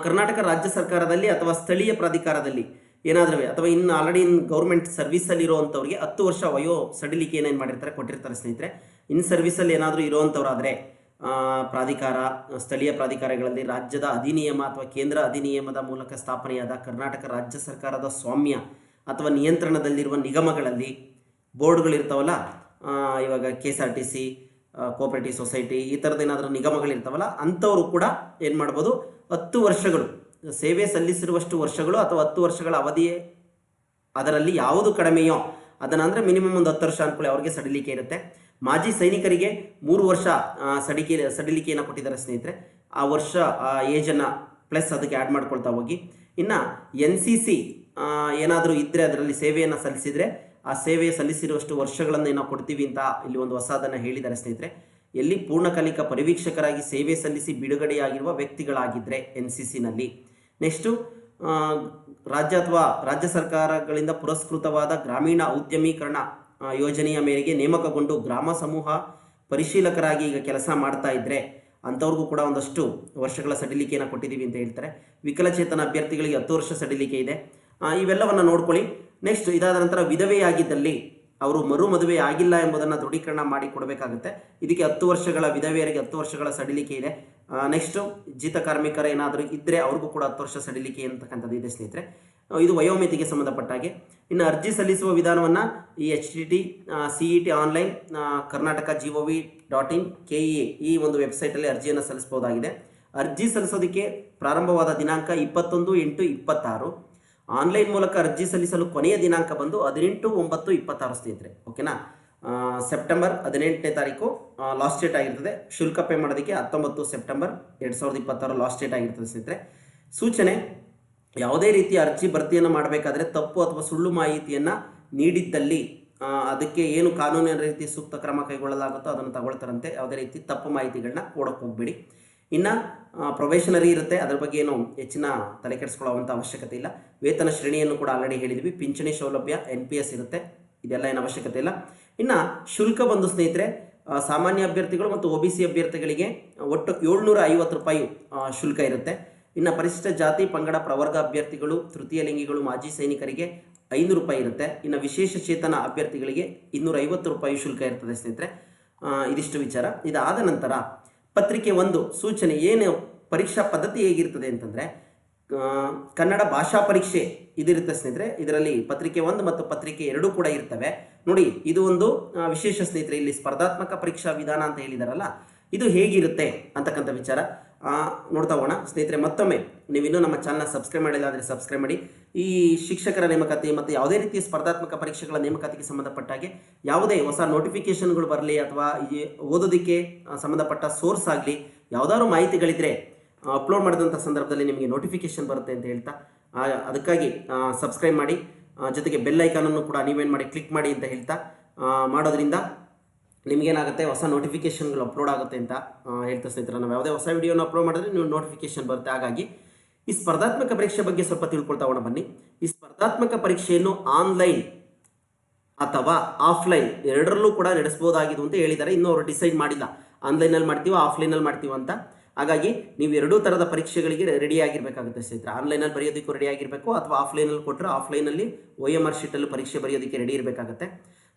ಕರ್ನಾಟಕ ರಾಜ್ಯ ಸರ್ಕಾರದಲ್ಲಿ ಅಥವಾ ಸ್ಥಳೀಯ ಪ್ರಾಧಿಕಾರದಲ್ಲಿ ಏನಾದರೂ ಅಥವಾ ಇನ್ನು ಆಲ್ರೆಡಿ ಗೌರ್ಮೆಂಟ್ ಸರ್ವಿಸಲ್ಲಿ ಇರೋವಂಥವ್ರಿಗೆ 10 ವರ್ಷ ವಯೋ ಸಡಿಲಿಕೆ ಏನೇನು ಮಾಡಿರ್ತಾರೆ ಕೊಟ್ಟಿರ್ತಾರೆ ಸ್ನೇಹಿತರೆ. ಇನ್ ಸರ್ವಿಸಲ್ಲಿ ಏನಾದರೂ ಇರೋವಂಥವ್ರಾದರೆ ಪ್ರಾಧಿಕಾರ, ಸ್ಥಳೀಯ ಪ್ರಾಧಿಕಾರಗಳಲ್ಲಿ ರಾಜ್ಯದ ಅಧಿನಿಯಮ ಅಥವಾ ಕೇಂದ್ರ ಅಧಿನಿಯಮದ ಮೂಲಕ ಸ್ಥಾಪನೆಯಾದ ಕರ್ನಾಟಕ ರಾಜ್ಯ ಸರ್ಕಾರದ ಸ್ವಾಮ್ಯ ಅಥವಾ ನಿಯಂತ್ರಣದಲ್ಲಿರುವ ನಿಗಮಗಳಲ್ಲಿ ಬೋರ್ಡ್ಗಳಿರ್ತಾವಲ್ಲ, ಇವಾಗ KSRTC, ಕೋಆಪರೇಟಿವ್ ಸೊಸೈಟಿ, ಈ ಥರದ್ದು ಏನಾದರೂ ನಿಗಮಗಳಿರ್ತಾವಲ್ಲ, ಅಂಥವರು ಕೂಡ ಏನು ಮಾಡ್ಬೋದು, 10 ವರ್ಷಗಳು ಸೇವೆ ಸಲ್ಲಿಸಿರುವಷ್ಟು ವರ್ಷಗಳು ಅಥವಾ 10 ವರ್ಷಗಳ ಅವಧಿಯೇ ಅದರಲ್ಲಿ ಯಾವುದು ಕಡಿಮೆಯೋ ಅದನ್ನು, ಅಂದರೆ ಮಿನಿಮಮ್ ಒಂದು 10 ವರ್ಷ ಅಂದ್ಕೊಳ್ಳಿ, ಅವ್ರಿಗೆ ಸಡಿಲಿಕೆ ಇರುತ್ತೆ. ಮಾಜಿ ಸೈನಿಕರಿಗೆ 3 ವರ್ಷ ಸಡಿಲಿಕೆಯನ್ನು ಕೊಟ್ಟಿದ್ದಾರೆ ಸ್ನೇಹಿತರೆ. ಆ ವರ್ಷ ಏಜನ್ನು ಪ್ಲಸ್ ಅದಕ್ಕೆ ಆ್ಯಡ್ ಮಾಡ್ಕೊಳ್ತಾ ಹೋಗಿ. ಇನ್ನು NCC ಏನಾದರೂ ಇದ್ದರೆ ಅದರಲ್ಲಿ ಸೇವೆಯನ್ನು ಸಲ್ಲಿಸಿದರೆ ಆ ಸೇವೆ ಸಲ್ಲಿಸಿರುವಷ್ಟು ವರ್ಷಗಳನ್ನು ನಾವು ಕೊಡ್ತೀವಿ ಅಂತ ಇಲ್ಲಿ ಒಂದು ಹೊಸದನ್ನು ಹೇಳಿದ್ದಾರೆ ಸ್ನೇಹಿತರೆ. ಎಲ್ಲಿ ಪೂರ್ಣಕಾಲಿಕ ಪರಿವೀಕ್ಷಕರಾಗಿ ಸೇವೆ ಸಲ್ಲಿಸಿ ಬಿಡುಗಡೆಯಾಗಿರುವ ವ್ಯಕ್ತಿಗಳಾಗಿದ್ದರೆ NCCನಲ್ಲಿ. ನೆಕ್ಸ್ಟು, ರಾಜ್ಯ ಅಥವಾ ರಾಜ್ಯ ಸರ್ಕಾರಗಳಿಂದ ಪುರಸ್ಕೃತವಾದ ಗ್ರಾಮೀಣ ಔದ್ಯಮೀಕರಣ ಯೋಜನೆಯ ಮೇರೆಗೆ ನೇಮಕಗೊಂಡು ಗ್ರಾಮ ಸಮೂಹ ಪರಿಶೀಲಕರಾಗಿ ಈಗ ಕೆಲಸ ಮಾಡ್ತಾ ಇದ್ದರೆ ಅಂಥವ್ರಿಗೂ ಕೂಡ ಒಂದಷ್ಟು ವರ್ಷಗಳ ಸಡಿಲಿಕೆಯನ್ನು ಕೊಟ್ಟಿದ್ದೀವಿ ಅಂತ ಹೇಳ್ತಾರೆ. ವಿಕಲಚೇತನ ಅಭ್ಯರ್ಥಿಗಳಿಗೆ 10 ವರ್ಷ ಸಡಿಲಿಕೆ ಇದೆ. ಇವೆಲ್ಲವನ್ನು ನೋಡ್ಕೊಳ್ಳಿ. ನೆಕ್ಸ್ಟ್, ಇದಾದ ನಂತರ ವಿಧವೆಯಾಗಿದ್ದಲ್ಲಿ ಅವರು ಮದುವೆ ಆಗಿಲ್ಲ ಎಂಬುದನ್ನು ದೃಢೀಕರಣ ಮಾಡಿ ಕೊಡಬೇಕಾಗುತ್ತೆ. ಇದಕ್ಕೆ 10 ವರ್ಷಗಳ ವಿಧವೆಯರಿಗೆ 10 ವರ್ಷಗಳ ಸಡಿಲಿಕೆ ಇದೆ. ನೆಕ್ಸ್ಟು, ಜೀತ ಕಾರ್ಮಿಕರ ಏನಾದರೂ ಇದ್ದರೆ ಅವ್ರಿಗೂ ಕೂಡ 10 ವರ್ಷ ಸಡಿಲಿಕೆ ಅಂತಕ್ಕಂಥದ್ದು ಇದೆ ಸ್ನೇಹಿತರೆ. ಇದು ವಯೋಮಿತಿಗೆ ಸಂಬಂಧಪಟ್ಟ ಹಾಗೆ. ಇನ್ನು ಅರ್ಜಿ ಸಲ್ಲಿಸುವ ವಿಧಾನವನ್ನು ಈ HTT CET online Karnataka gov.in KEA ಈ ಒಂದು ವೆಬ್ಸೈಟಲ್ಲಿ ಅರ್ಜಿಯನ್ನು ಸಲ್ಲಿಸಬಹುದಾಗಿದೆ. ಅರ್ಜಿ ಸಲ್ಲಿಸೋದಕ್ಕೆ ಪ್ರಾರಂಭವಾದ ದಿನಾಂಕ 21/8/26. ಆನ್ಲೈನ್ ಮೂಲಕ ಅರ್ಜಿ ಸಲ್ಲಿಸಲು ಕೊನೆಯ ದಿನಾಂಕ ಬಂದು 18/9/26 ಸ್ನೇಹಿತರೆ. ಓಕೆನಾ. ಸೆಪ್ಟೆಂಬರ್ 18ನೇ ತಾರೀಕು ಲಾಸ್ಟ್ ಡೇಟ್ ಆಗಿರ್ತದೆ. ಶುಲ್ಕ ಪೇ ಮಾಡೋದಕ್ಕೆ 19 ಸೆಪ್ಟೆಂಬರ್ 2026 ಲಾಸ್ಟ್ ಡೇಟ್ ಆಗಿರ್ತದೆ ಸ್ನೇಹಿತರೆ. ಸೂಚನೆ: ಯಾವುದೇ ರೀತಿಯ ಅರ್ಜಿ ಭರ್ತಿಯನ್ನು ಮಾಡಬೇಕಾದ್ರೆ ತಪ್ಪು ಅಥವಾ ಸುಳ್ಳು ಮಾಹಿತಿಯನ್ನು ನೀಡಿದ್ದಲ್ಲಿ ಅದಕ್ಕೆ ಏನು ಕಾನೂನಿನ ರೀತಿ ಸೂಕ್ತ ಕ್ರಮ ಕೈಗೊಳ್ಳಲಾಗುತ್ತೋ ಅದನ್ನು ತಗೊಳ್ತಾರಂತೆ. ಯಾವುದೇ ರೀತಿ ತಪ್ಪು ಮಾಹಿತಿಗಳನ್ನ ಕೊಡೋಕ್ಕೆ ಹೋಗಬೇಡಿ. ಇನ್ನು ಪ್ರೊಬೇಷನರಿ ಇರುತ್ತೆ, ಅದರ ಬಗ್ಗೆ ಏನು ಹೆಚ್ಚಿನ ತಲೆ ಕೆಡಿಸ್ಕೊಳ್ಳುವಂಥ ಅವಶ್ಯಕತೆ ಇಲ್ಲ. ವೇತನ ಶ್ರೇಣಿಯನ್ನು ಕೂಡ ಆಲ್ರೆಡಿ ಹೇಳಿದ್ವಿ. ಪಿಂಚಣಿ ಸೌಲಭ್ಯ NPS ಇರುತ್ತೆ, ಇದೆಲ್ಲ ಏನು ಅವಶ್ಯಕತೆ ಇಲ್ಲ. ಇನ್ನು ಶುಲ್ಕ ಬಂದು ಸ್ನೇಹಿತರೆ, ಸಾಮಾನ್ಯ ಅಭ್ಯರ್ಥಿಗಳು ಮತ್ತು OBC ಅಭ್ಯರ್ಥಿಗಳಿಗೆ ಒಟ್ಟು 750 ರೂಪಾಯಿ ಶುಲ್ಕ ಇರುತ್ತೆ. ಇನ್ನು ಪರಿಶಿಷ್ಟ ಜಾತಿ, ಪಂಗಡ, ಪ್ರವರ್ಗ ಅಭ್ಯರ್ಥಿಗಳು, ತೃತೀಯ ಲಿಂಗಿಗಳು, ಮಾಜಿ ಸೈನಿಕರಿಗೆ 500 ರೂಪಾಯಿ ಇರುತ್ತೆ. ಇನ್ನು ವಿಶೇಷ ಚೇತನ ಅಭ್ಯರ್ಥಿಗಳಿಗೆ 250 ರೂಪಾಯಿ ಶುಲ್ಕ ಇರ್ತದೆ ಸ್ನೇಹಿತರೆ. ಇದಿಷ್ಟು ವಿಚಾರ. ಇದಾದ ನಂತರ ಪತ್ರಿಕೆ 1 ಸೂಚನೆ. ಏನು ಪರೀಕ್ಷಾ ಪದ್ಧತಿ ಹೇಗಿರ್ತದೆ ಅಂತಂದರೆ, ಕನ್ನಡ ಭಾಷಾ ಪರೀಕ್ಷೆ ಇದಿರುತ್ತೆ ಸ್ನೇಹಿತರೆ. ಇದರಲ್ಲಿ ಪತ್ರಿಕೆ 1 ಮತ್ತು ಪತ್ರಿಕೆ 2 ಕೂಡ ಇರ್ತವೆ. ನೋಡಿ, ಇದು ಒಂದು ವಿಶೇಷ ಸ್ನೇಹಿತರೆ. ಇಲ್ಲಿ ಸ್ಪರ್ಧಾತ್ಮಕ ಪರೀಕ್ಷಾ ವಿಧಾನ ಅಂತ ಹೇಳಿದಾರಲ್ಲ, ಇದು ಹೇಗಿರುತ್ತೆ ಅಂತಕ್ಕಂಥ ವಿಚಾರ. ನೋಡ್ತಾ ಹೋಗೋಣ ಸ್ನೇಹಿತರೆ. ಮತ್ತೊಮ್ಮೆ ನೀವಿನ್ನೂ ನಮ್ಮ ಚಾನಲ್ನ ಸಬ್ಸ್ಕ್ರೈಬ್ ಮಾಡಿಲ್ಲ ಅಂದರೆ ಸಬ್ಸ್ಕ್ರೈಬ್ ಮಾಡಿ. ಈ ಶಿಕ್ಷಕರ ನೇಮಕಾತಿ ಮತ್ತು ಯಾವುದೇ ರೀತಿಯ ಸ್ಪರ್ಧಾತ್ಮಕ ಪರೀಕ್ಷೆಗಳ ನೇಮಕಾತಿಗೆ ಸಂಬಂಧಪಟ್ಟ ಹಾಗೆ ಯಾವುದೇ ಹೊಸ ನೋಟಿಫಿಕೇಷನ್ಗಳು ಬರಲಿ ಅಥವಾ ಈ ಓದೋದಕ್ಕೆ ಸಂಬಂಧಪಟ್ಟ ಸೋರ್ಸ್ ಆಗಲಿ ಯಾವುದಾದ್ರು ಮಾಹಿತಿಗಳಿದ್ದರೆ ಅಪ್ಲೋಡ್ ಮಾಡಿದಂಥ ಸಂದರ್ಭದಲ್ಲಿ ನಿಮಗೆ ನೋಟಿಫಿಕೇಷನ್ ಬರುತ್ತೆ ಅಂತ ಹೇಳ್ತಾ, ಅದಕ್ಕಾಗಿ ಸಬ್ಸ್ಕ್ರೈಬ್ ಮಾಡಿ, ಜೊತೆಗೆ ಬೆಲ್ ಐಕಾನನ್ನು ಕೂಡ ನೀವೇನು ಮಾಡಿ ಕ್ಲಿಕ್ ಮಾಡಿ ಅಂತ ಹೇಳ್ತಾ, ಮಾಡೋದ್ರಿಂದ ನಿಮಗೇನಾಗುತ್ತೆ ಹೊಸ ನೋಟಿಫಿಕೇಷನ್ಗಳು ಅಪ್ಲೋಡ್ ಆಗುತ್ತೆ ಅಂತ ಹೇಳ್ತಾ ಸ್ನೇಹಿತರೆ. ನಾವು ಯಾವುದೇ ಹೊಸ ವಿಡಿಯೋನ ಅಪ್ಲೋಡ್ ಮಾಡಿದ್ರೆ ನೀವು ನೋಟಿಫಿಕೇಷನ್ ಬರುತ್ತೆ. ಹಾಗಾಗಿ ಈ ಸ್ಪರ್ಧಾತ್ಮಕ ಪರೀಕ್ಷೆ ಬಗ್ಗೆ ಸ್ವಲ್ಪ ತಿಳ್ಕೊಳ್ತಾ ಹೋಗೋಣ ಬನ್ನಿ. ಈ ಸ್ಪರ್ಧಾತ್ಮಕ ಪರೀಕ್ಷೆಯನ್ನು ಆನ್ಲೈನ್ ಅಥವಾ ಆಫ್ಲೈನ್ ಎರಡರಲ್ಲೂ ಕೂಡ ನಡೆಸ್ಬೋದಾಗಿದ್ದು ಅಂತ ಹೇಳಿದ್ದಾರೆ. ಇನ್ನೂ ಅವರು ಡಿಸೈಡ್ ಮಾಡಿಲ್ಲ ಆನ್ಲೈನಲ್ಲಿ ಮಾಡ್ತೀವೋ ಆಫ್ಲೈನಲ್ಲಿ ಮಾಡ್ತೀವೋ ಅಂತ. ಹಾಗಾಗಿ ನೀವು ಎರಡೂ ಥರದ ಪರೀಕ್ಷೆಗಳಿಗೆ ರೆಡಿ ಆಗಿರಬೇಕಾಗುತ್ತೆ ಸ್ನೇಹಿತರೆ. ಆನ್ಲೈನಲ್ಲಿ ಬರೆಯೋದಕ್ಕೂ ರೆಡಿ ಆಗಿರಬೇಕು ಅಥವಾ ಆಫ್ಲೈನಲ್ಲಿ ಕೊಟ್ಟರೆ ಆಫ್ಲೈನಲ್ಲಿ OMR ಶೀಟಲ್ಲಿ ಪರೀಕ್ಷೆ ಬರೆಯೋದಕ್ಕೆ ರೆಡಿ ಇರಬೇಕಾಗುತ್ತೆ.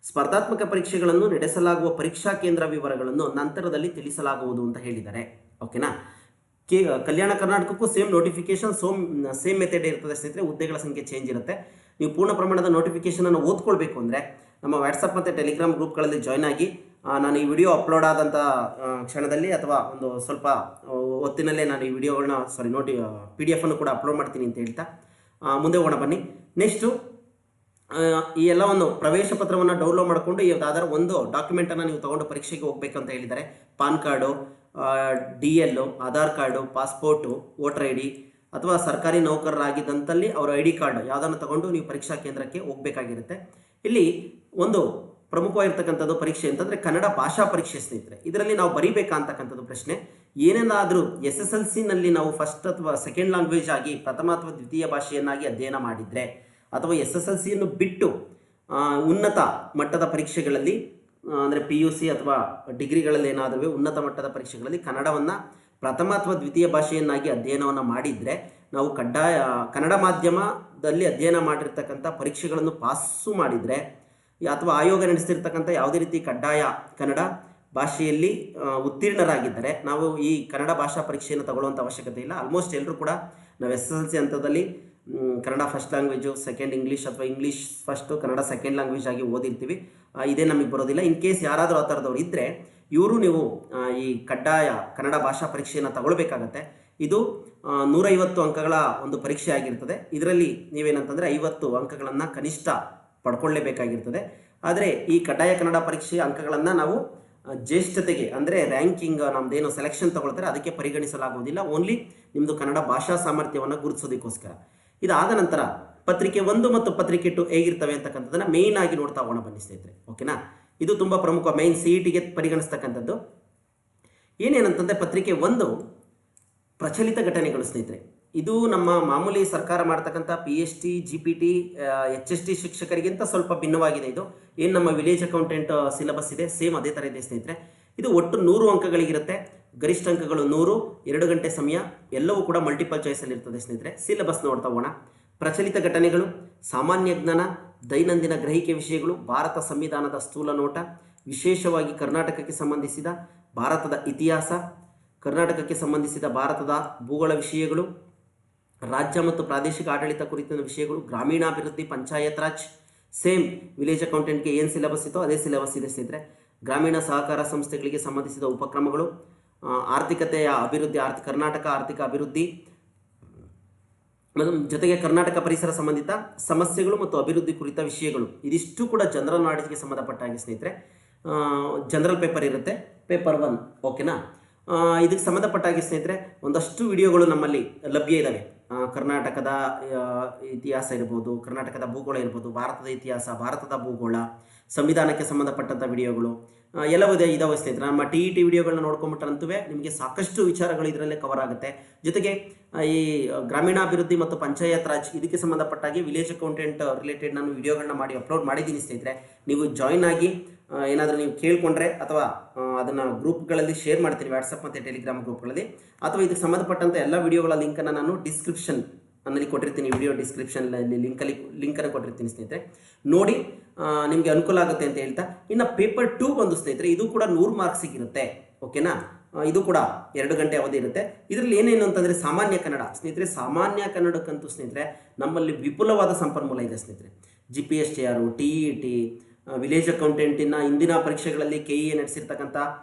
ಸ್ಪರ್ಧಾತ್ಮಕ ಪರೀಕ್ಷೆಗಳನ್ನು ನಡೆಸಲಾಗುವ ಪರೀಕ್ಷಾ ಕೇಂದ್ರ ವಿವರಗಳನ್ನು ನಂತರದಲ್ಲಿ ತಿಳಿಸಲಾಗುವುದು ಅಂತ ಹೇಳಿದ್ದಾರೆ. ಓಕೆನಾ. ಕಲ್ಯಾಣ ಕರ್ನಾಟಕಕ್ಕೂ ಸೇಮ್ ನೋಟಿಫಿಕೇಶನ್ ಸೇಮ್ ಮೆಥಡ್ ಇರ್ತದೆ ಸ್ನೇಹಿತರೆ. ಹುದ್ದೆಗಳ ಸಂಖ್ಯೆ ಚೇಂಜ್ ಇರುತ್ತೆ. ನೀವು ಪೂರ್ಣ ಪ್ರಮಾಣದ ನೋಟಿಫಿಕೇಷನನ್ನು ಓದ್ಕೊಳ್ಬೇಕು ಅಂದರೆ ನಮ್ಮ ವಾಟ್ಸಪ್ ಮತ್ತು ಟೆಲಿಗ್ರಾಮ್ ಗ್ರೂಪ್ಗಳಲ್ಲಿ ಜಾಯ್ನ್ ಆಗಿ, ನಾನು ಈ ವಿಡಿಯೋ ಅಪ್ಲೋಡ್ ಆದಂಥ ಕ್ಷಣದಲ್ಲಿ ಅಥವಾ ಒಂದು ಸ್ವಲ್ಪ ಹೊತ್ತಿನಲ್ಲೇ ನಾನು ಈ ವಿಡಿಯೋಗಳನ್ನ PDF ಅನ್ನು ಕೂಡ ಅಪ್ಲೋಡ್ ಮಾಡ್ತೀನಿ ಅಂತ ಹೇಳ್ತಾ ಮುಂದೆ ಹೋಗೋಣ ಬನ್ನಿ. ನೆಕ್ಸ್ಟು ಈ ಎಲ್ಲವನ್ನು ಪ್ರವೇಶ ಪತ್ರವನ್ನು ಡೌನ್ಲೋಡ್ ಮಾಡಿಕೊಂಡು ಯಾವುದಾದ್ರೂ ಒಂದು ಡಾಕ್ಯುಮೆಂಟನ್ನು ನೀವು ತೊಗೊಂಡು ಪರೀಕ್ಷೆಗೆ ಹೋಗ್ಬೇಕಂತ ಹೇಳಿದ್ದಾರೆ. PAN card, DL, Aadhaar card, passport, voter ID ಅಥವಾ ಸರ್ಕಾರಿ ನೌಕರರಾಗಿದ್ದಂಥಲ್ಲಿ ಅವರ ID ಕಾರ್ಡು ಯಾವುದನ್ನು ತಗೊಂಡು ನೀವು ಪರೀಕ್ಷಾ ಕೇಂದ್ರಕ್ಕೆ ಹೋಗಬೇಕಾಗಿರುತ್ತೆ. ಇಲ್ಲಿ ಒಂದು ಪ್ರಮುಖವಾಗಿರ್ತಕ್ಕಂಥದ್ದು ಪರೀಕ್ಷೆ ಅಂತಂದರೆ ಕನ್ನಡ ಭಾಷಾ ಪರೀಕ್ಷೆ ಸ್ನೇಹಿತರೆ. ಇದರಲ್ಲಿ ನಾವು ಬರೀಬೇಕಾ ಅಂತಕ್ಕಂಥದ್ದು ಪ್ರಶ್ನೆ. ಏನೇನಾದರೂ SSLCನಲ್ಲಿ ನಾವು ಫಸ್ಟ್ ಅಥವಾ ಸೆಕೆಂಡ್ ಲ್ಯಾಂಗ್ವೇಜ್ ಆಗಿ ಪ್ರಥಮ ಅಥವಾ ದ್ವಿತೀಯ ಭಾಷೆಯನ್ನಾಗಿ ಅಧ್ಯಯನ ಮಾಡಿದರೆ ಅಥವಾ SSLCಯನ್ನು ಬಿಟ್ಟು ಉನ್ನತ ಮಟ್ಟದ ಪರೀಕ್ಷೆಗಳಲ್ಲಿ ಅಂದರೆ PUC ಅಥವಾ ಡಿಗ್ರಿಗಳಲ್ಲಿ ಏನಾದರೂ ಉನ್ನತ ಮಟ್ಟದ ಪರೀಕ್ಷೆಗಳಲ್ಲಿ ಕನ್ನಡವನ್ನು ಪ್ರಥಮ ಅಥವಾ ದ್ವಿತೀಯ ಭಾಷೆಯನ್ನಾಗಿ ಅಧ್ಯಯನವನ್ನು ಮಾಡಿದರೆ ನಾವು ಕನ್ನಡ ಮಾಧ್ಯಮದಲ್ಲಿ ಅಧ್ಯಯನ ಮಾಡಿರ್ತಕ್ಕಂಥ ಪರೀಕ್ಷೆಗಳನ್ನು ಪಾಸು ಮಾಡಿದರೆ ಅಥವಾ ಆಯೋಗ ನಡೆಸ್ತಿರ್ತಕ್ಕಂಥ ಯಾವುದೇ ರೀತಿ ಕಡ್ಡಾಯ ಕನ್ನಡ ಭಾಷೆಯಲ್ಲಿ ಉತ್ತೀರ್ಣರಾಗಿದ್ದರೆ ನಾವು ಈ ಕನ್ನಡ ಭಾಷಾ ಪರೀಕ್ಷೆಯನ್ನು ತಗೊಳ್ಳುವಂಥ ಅವಶ್ಯಕತೆ ಇಲ್ಲ. ಆಲ್ಮೋಸ್ಟ್ ಎಲ್ಲರೂ ಕೂಡ ನಾವು SSLC ಹಂತದಲ್ಲಿ Kannada first language, second English ಅಥವಾ English first Kannada second language ಆಗಿ ಓದಿರ್ತೀವಿ. ಇದೇ ನಮಗೆ ಬರೋದಿಲ್ಲ. ಇನ್ ಕೇಸ್ ಯಾರಾದರೂ ಆ ಥರದವ್ರು ಇದ್ದರೆ ನೀವು ಈ ಕಡ್ಡಾಯ ಕನ್ನಡ ಭಾಷಾ ಪರೀಕ್ಷೆಯನ್ನು ತಗೊಳ್ಬೇಕಾಗತ್ತೆ. ಇದು 150 ಅಂಕಗಳ ಒಂದು ಪರೀಕ್ಷೆ ಆಗಿರ್ತದೆ. ಇದರಲ್ಲಿ ನೀವೇನಂತಂದರೆ 50 ಅಂಕಗಳನ್ನು ಕನಿಷ್ಠ ಪಡ್ಕೊಳ್ಳೇಬೇಕಾಗಿರ್ತದೆ. ಆದರೆ ಈ ಕಡ್ಡಾಯ ಕನ್ನಡ ಪರೀಕ್ಷೆಯ ಅಂಕಗಳನ್ನು ನಾವು ಜ್ಯೇಷ್ಠತೆಗೆ ಅಂದರೆ ರ್ಯಾಂಕಿಂಗ್ ನಮ್ಮದೇನು ಸೆಲೆಕ್ಷನ್ ತಗೊಳ್ತಾರೆ ಅದಕ್ಕೆ ಪರಿಗಣಿಸಲಾಗುವುದಿಲ್ಲ. ಓನ್ಲಿ ನಿಮ್ಮದು ಕನ್ನಡ ಭಾಷಾ ಸಾಮರ್ಥ್ಯವನ್ನು ಗುರುತಿಸೋದಕ್ಕೋಸ್ಕರ. ಇದಾದ ನಂತರ ಪತ್ರಿಕೆ 1 ಮತ್ತು ಪತ್ರಿಕೆ 2 ಹೇಗಿರ್ತವೆ ಅಂತಕ್ಕಂಥದ್ದನ್ನು ಮೇಯ್ನ್ ಆಗಿ ನೋಡ್ತಾ ಹೋಗೋಣ ಬನ್ನಿ ಸ್ನೇಹಿತರೆ. ಓಕೆನಾ. ಇದು ತುಂಬ ಪ್ರಮುಖ, ಮೈನ್ CETಗೆ ಪರಿಗಣಿಸ್ತಕ್ಕಂಥದ್ದು. ಏನೇನಂತಂದರೆ ಪತ್ರಿಕೆ 1 ಪ್ರಚಲಿತ ಘಟನೆಗಳು ಸ್ನೇಹಿತರೆ. ಇದು ನಮ್ಮ ಮಾಮೂಲಿ ಸರ್ಕಾರ ಮಾಡ್ತಕ್ಕಂಥ PST, GPT, HST ಶಿಕ್ಷಕರಿಗಿಂತ ಸ್ವಲ್ಪ ಭಿನ್ನವಾಗಿದೆ. ಇದು ಏನು ನಮ್ಮ ವಿಲೇಜ್ ಅಕೌಂಟೆಂಟ್ ಸಿಲೆಬಸ್ ಇದೆ ಸೇಮ್ ಅದೇ ಥರ ಇದೆ ಸ್ನೇಹಿತರೆ. ಇದು ಒಟ್ಟು 100 ಅಂಕಗಳಿಗಿರುತ್ತೆ. ಗರಿಷ್ಠ ಅಂಕಗಳು 100, 2 ಗಂಟೆ ಸಮಯ, ಎಲ್ಲವೂ ಕೂಡ ಮಲ್ಟಿಪಲ್ ಚಾಯ್ಸಲ್ಲಿ ಇರ್ತದೆ ಸ್ನೇಹಿತರೆ. ಸಿಲೆಬಸ್ ನೋಡ್ತಾ ಹೋಗೋಣ. ಪ್ರಚಲಿತ ಘಟನೆಗಳು, ಸಾಮಾನ್ಯ ಜ್ಞಾನ, ದೈನಂದಿನ ಗ್ರಹಿಕೆ ವಿಷಯಗಳು, ಭಾರತ ಸಂವಿಧಾನದ ಸ್ಥೂಲ ನೋಟ, ವಿಶೇಷವಾಗಿ ಕರ್ನಾಟಕಕ್ಕೆ ಸಂಬಂಧಿಸಿದ ಭಾರತದ ಇತಿಹಾಸ, ಕರ್ನಾಟಕಕ್ಕೆ ಸಂಬಂಧಿಸಿದ ಭಾರತದ ಭೂಗೋಳ ವಿಷಯಗಳು, ರಾಜ್ಯ ಮತ್ತು ಪ್ರಾದೇಶಿಕ ಆಡಳಿತ ಕುರಿತ ವಿಷಯಗಳು, ಗ್ರಾಮೀಣಾಭಿವೃದ್ಧಿ, ಪಂಚಾಯತ್ ರಾಜ್. ಸೇಮ್ ವಿಲೇಜ್ ಅಕೌಂಟೆಂಟ್ಗೆ ಏನು ಸಿಲೆಬಸ್ ಇತ್ತೋ ಅದೇ ಸಿಲೆಬಸ್ ಇದೆ ಸ್ನೇಹಿತರೆ. ಗ್ರಾಮೀಣ ಸಹಕಾರ ಸಂಸ್ಥೆಗಳಿಗೆ ಸಂಬಂಧಿಸಿದ ಉಪಕ್ರಮಗಳು, ಆರ್ಥಿಕತೆಯ ಅಭಿವೃದ್ಧಿ, ಕರ್ನಾಟಕ ಆರ್ಥಿಕ ಅಭಿವೃದ್ಧಿ, ಜೊತೆಗೆ ಕರ್ನಾಟಕ ಪರಿಸರ ಸಂಬಂಧಿತ ಸಮಸ್ಯೆಗಳು ಮತ್ತು ಅಭಿವೃದ್ಧಿ ಕುರಿತ ವಿಷಯಗಳು. ಇದಿಷ್ಟು ಕೂಡ ಜನರಲ್ ನಾಲೆಡ್ಜ್ಗೆ ಸಂಬಂಧಪಟ್ಟ ಹಾಗೆ ಸ್ನೇಹಿತರೆ. ಜನರಲ್ ಪೇಪರ್ ಇರುತ್ತೆ, ಪೇಪರ್ 1. ಓಕೆನಾ. ಇದಕ್ಕೆ ಸಂಬಂಧಪಟ್ಟ ಹಾಗೆ ಸ್ನೇಹಿತರೆ ಒಂದಷ್ಟು ವಿಡಿಯೋಗಳು ನಮ್ಮಲ್ಲಿ ಲಭ್ಯ ಇದ್ದಾವೆ. ಕರ್ನಾಟಕದ ಇತಿಹಾಸ ಇರ್ಬೋದು, ಕರ್ನಾಟಕದ ಭೂಗೋಳ ಇರ್ಬೋದು, ಭಾರತದ ಇತಿಹಾಸ, ಭಾರತದ ಭೂಗೋಳ, ಸಂವಿಧಾನಕ್ಕೆ ಸಂಬಂಧಪಟ್ಟಂಥ ವಿಡಿಯೋಗಳು ಎಲ್ಲವೂ ಇದಾವೆ ಸ್ನೇಹಿತರೆ. ನಮ್ಮ TET ವಿಡಿಯೋಗಳನ್ನ ನೋಡ್ಕೊಂಬಿಟ್ರಂತೂ ನಿಮಗೆ ಸಾಕಷ್ಟು ವಿಚಾರಗಳು ಇದರಲ್ಲೇ ಕವರ್ ಆಗುತ್ತೆ. ಜೊತೆಗೆ ಈ ಗ್ರಾಮೀಣಾಭಿವೃದ್ಧಿ ಮತ್ತು ಪಂಚಾಯತ್ ರಾಜ್ ಇದಕ್ಕೆ ಸಂಬಂಧಪಟ್ಟಾಗಿ ವಿಲೇಜ್ ಅಕೌಂಟೆಂಟ್ ರಿಲೇಟೆಡ್ ನಾನು ವಿಡಿಯೋಗಳನ್ನ ಮಾಡಿ ಅಪ್ಲೋಡ್ ಮಾಡಿದ್ದೀನಿ ಸ್ನೇಹಿತರೆ. ನೀವು ಜಾಯ್ನ್ ಆಗಿ ಏನಾದರೂ ನೀವು ಕೇಳಿಕೊಂಡ್ರೆ ಅಥವಾ ಅದನ್ನು ಗ್ರೂಪ್ಗಳಲ್ಲಿ ಶೇರ್ ಮಾಡ್ತೀನಿ, ವಾಟ್ಸಪ್ ಮತ್ತು ಟೆಲಿಗ್ರಾಮ್ ಗ್ರೂಪ್ಗಳಲ್ಲಿ, ಅಥವಾ ಇದಕ್ಕೆ ಸಂಬಂಧಪಟ್ಟಂಥ ಎಲ್ಲ ವಿಡಿಯೋಗಳ ಲಿಂಕನ್ನು ನಾನು ಡಿಸ್ಕ್ರಿಪ್ಷನ್ ಅನ್ನಲ್ಲಿ ಕೊಟ್ಟಿರ್ತೀನಿ. ವಿಡಿಯೋ ಡಿಸ್ಕ್ರಿಪ್ಷನ್ನಲ್ಲಿ ಲಿಂಕನ್ನು ಕೊಟ್ಟಿರ್ತೀನಿ ಸ್ನೇಹಿತರೆ, ನೋಡಿ ನಿಮಗೆ ಅನುಕೂಲ ಆಗುತ್ತೆ ಅಂತ ಹೇಳ್ತಾ. ಇನ್ನು ಪೇಪರ್ 2 ಬಂದು ಸ್ನೇಹಿತರೆ ಇದು ಕೂಡ 100 ಮಾರ್ಕ್ಸಿಗಿರುತ್ತೆ. ಓಕೆನಾ. ಇದು ಕೂಡ 2 ಗಂಟೆ ಅವಧಿ ಇರುತ್ತೆ. ಇದರಲ್ಲಿ ಏನೇನು ಅಂತಂದರೆ ಸಾಮಾನ್ಯ ಕನ್ನಡ ಸ್ನೇಹಿತರೆ. ಸಾಮಾನ್ಯ ಕನ್ನಡಕ್ಕಂತೂ ಸ್ನೇಹಿತರೆ ನಮ್ಮಲ್ಲಿ ವಿಪುಲವಾದ ಸಂಪನ್ಮೂಲ ಇದೆ ಸ್ನೇಹಿತರೆ. GPSTR, TET, ವಿಲೇಜ್ ಅಕೌಂಟೆಂಟಿನ ಇಂದಿನ ಪರೀಕ್ಷೆಗಳಲ್ಲಿ KEA ನಡೆಸಿರ್ತಕ್ಕಂಥ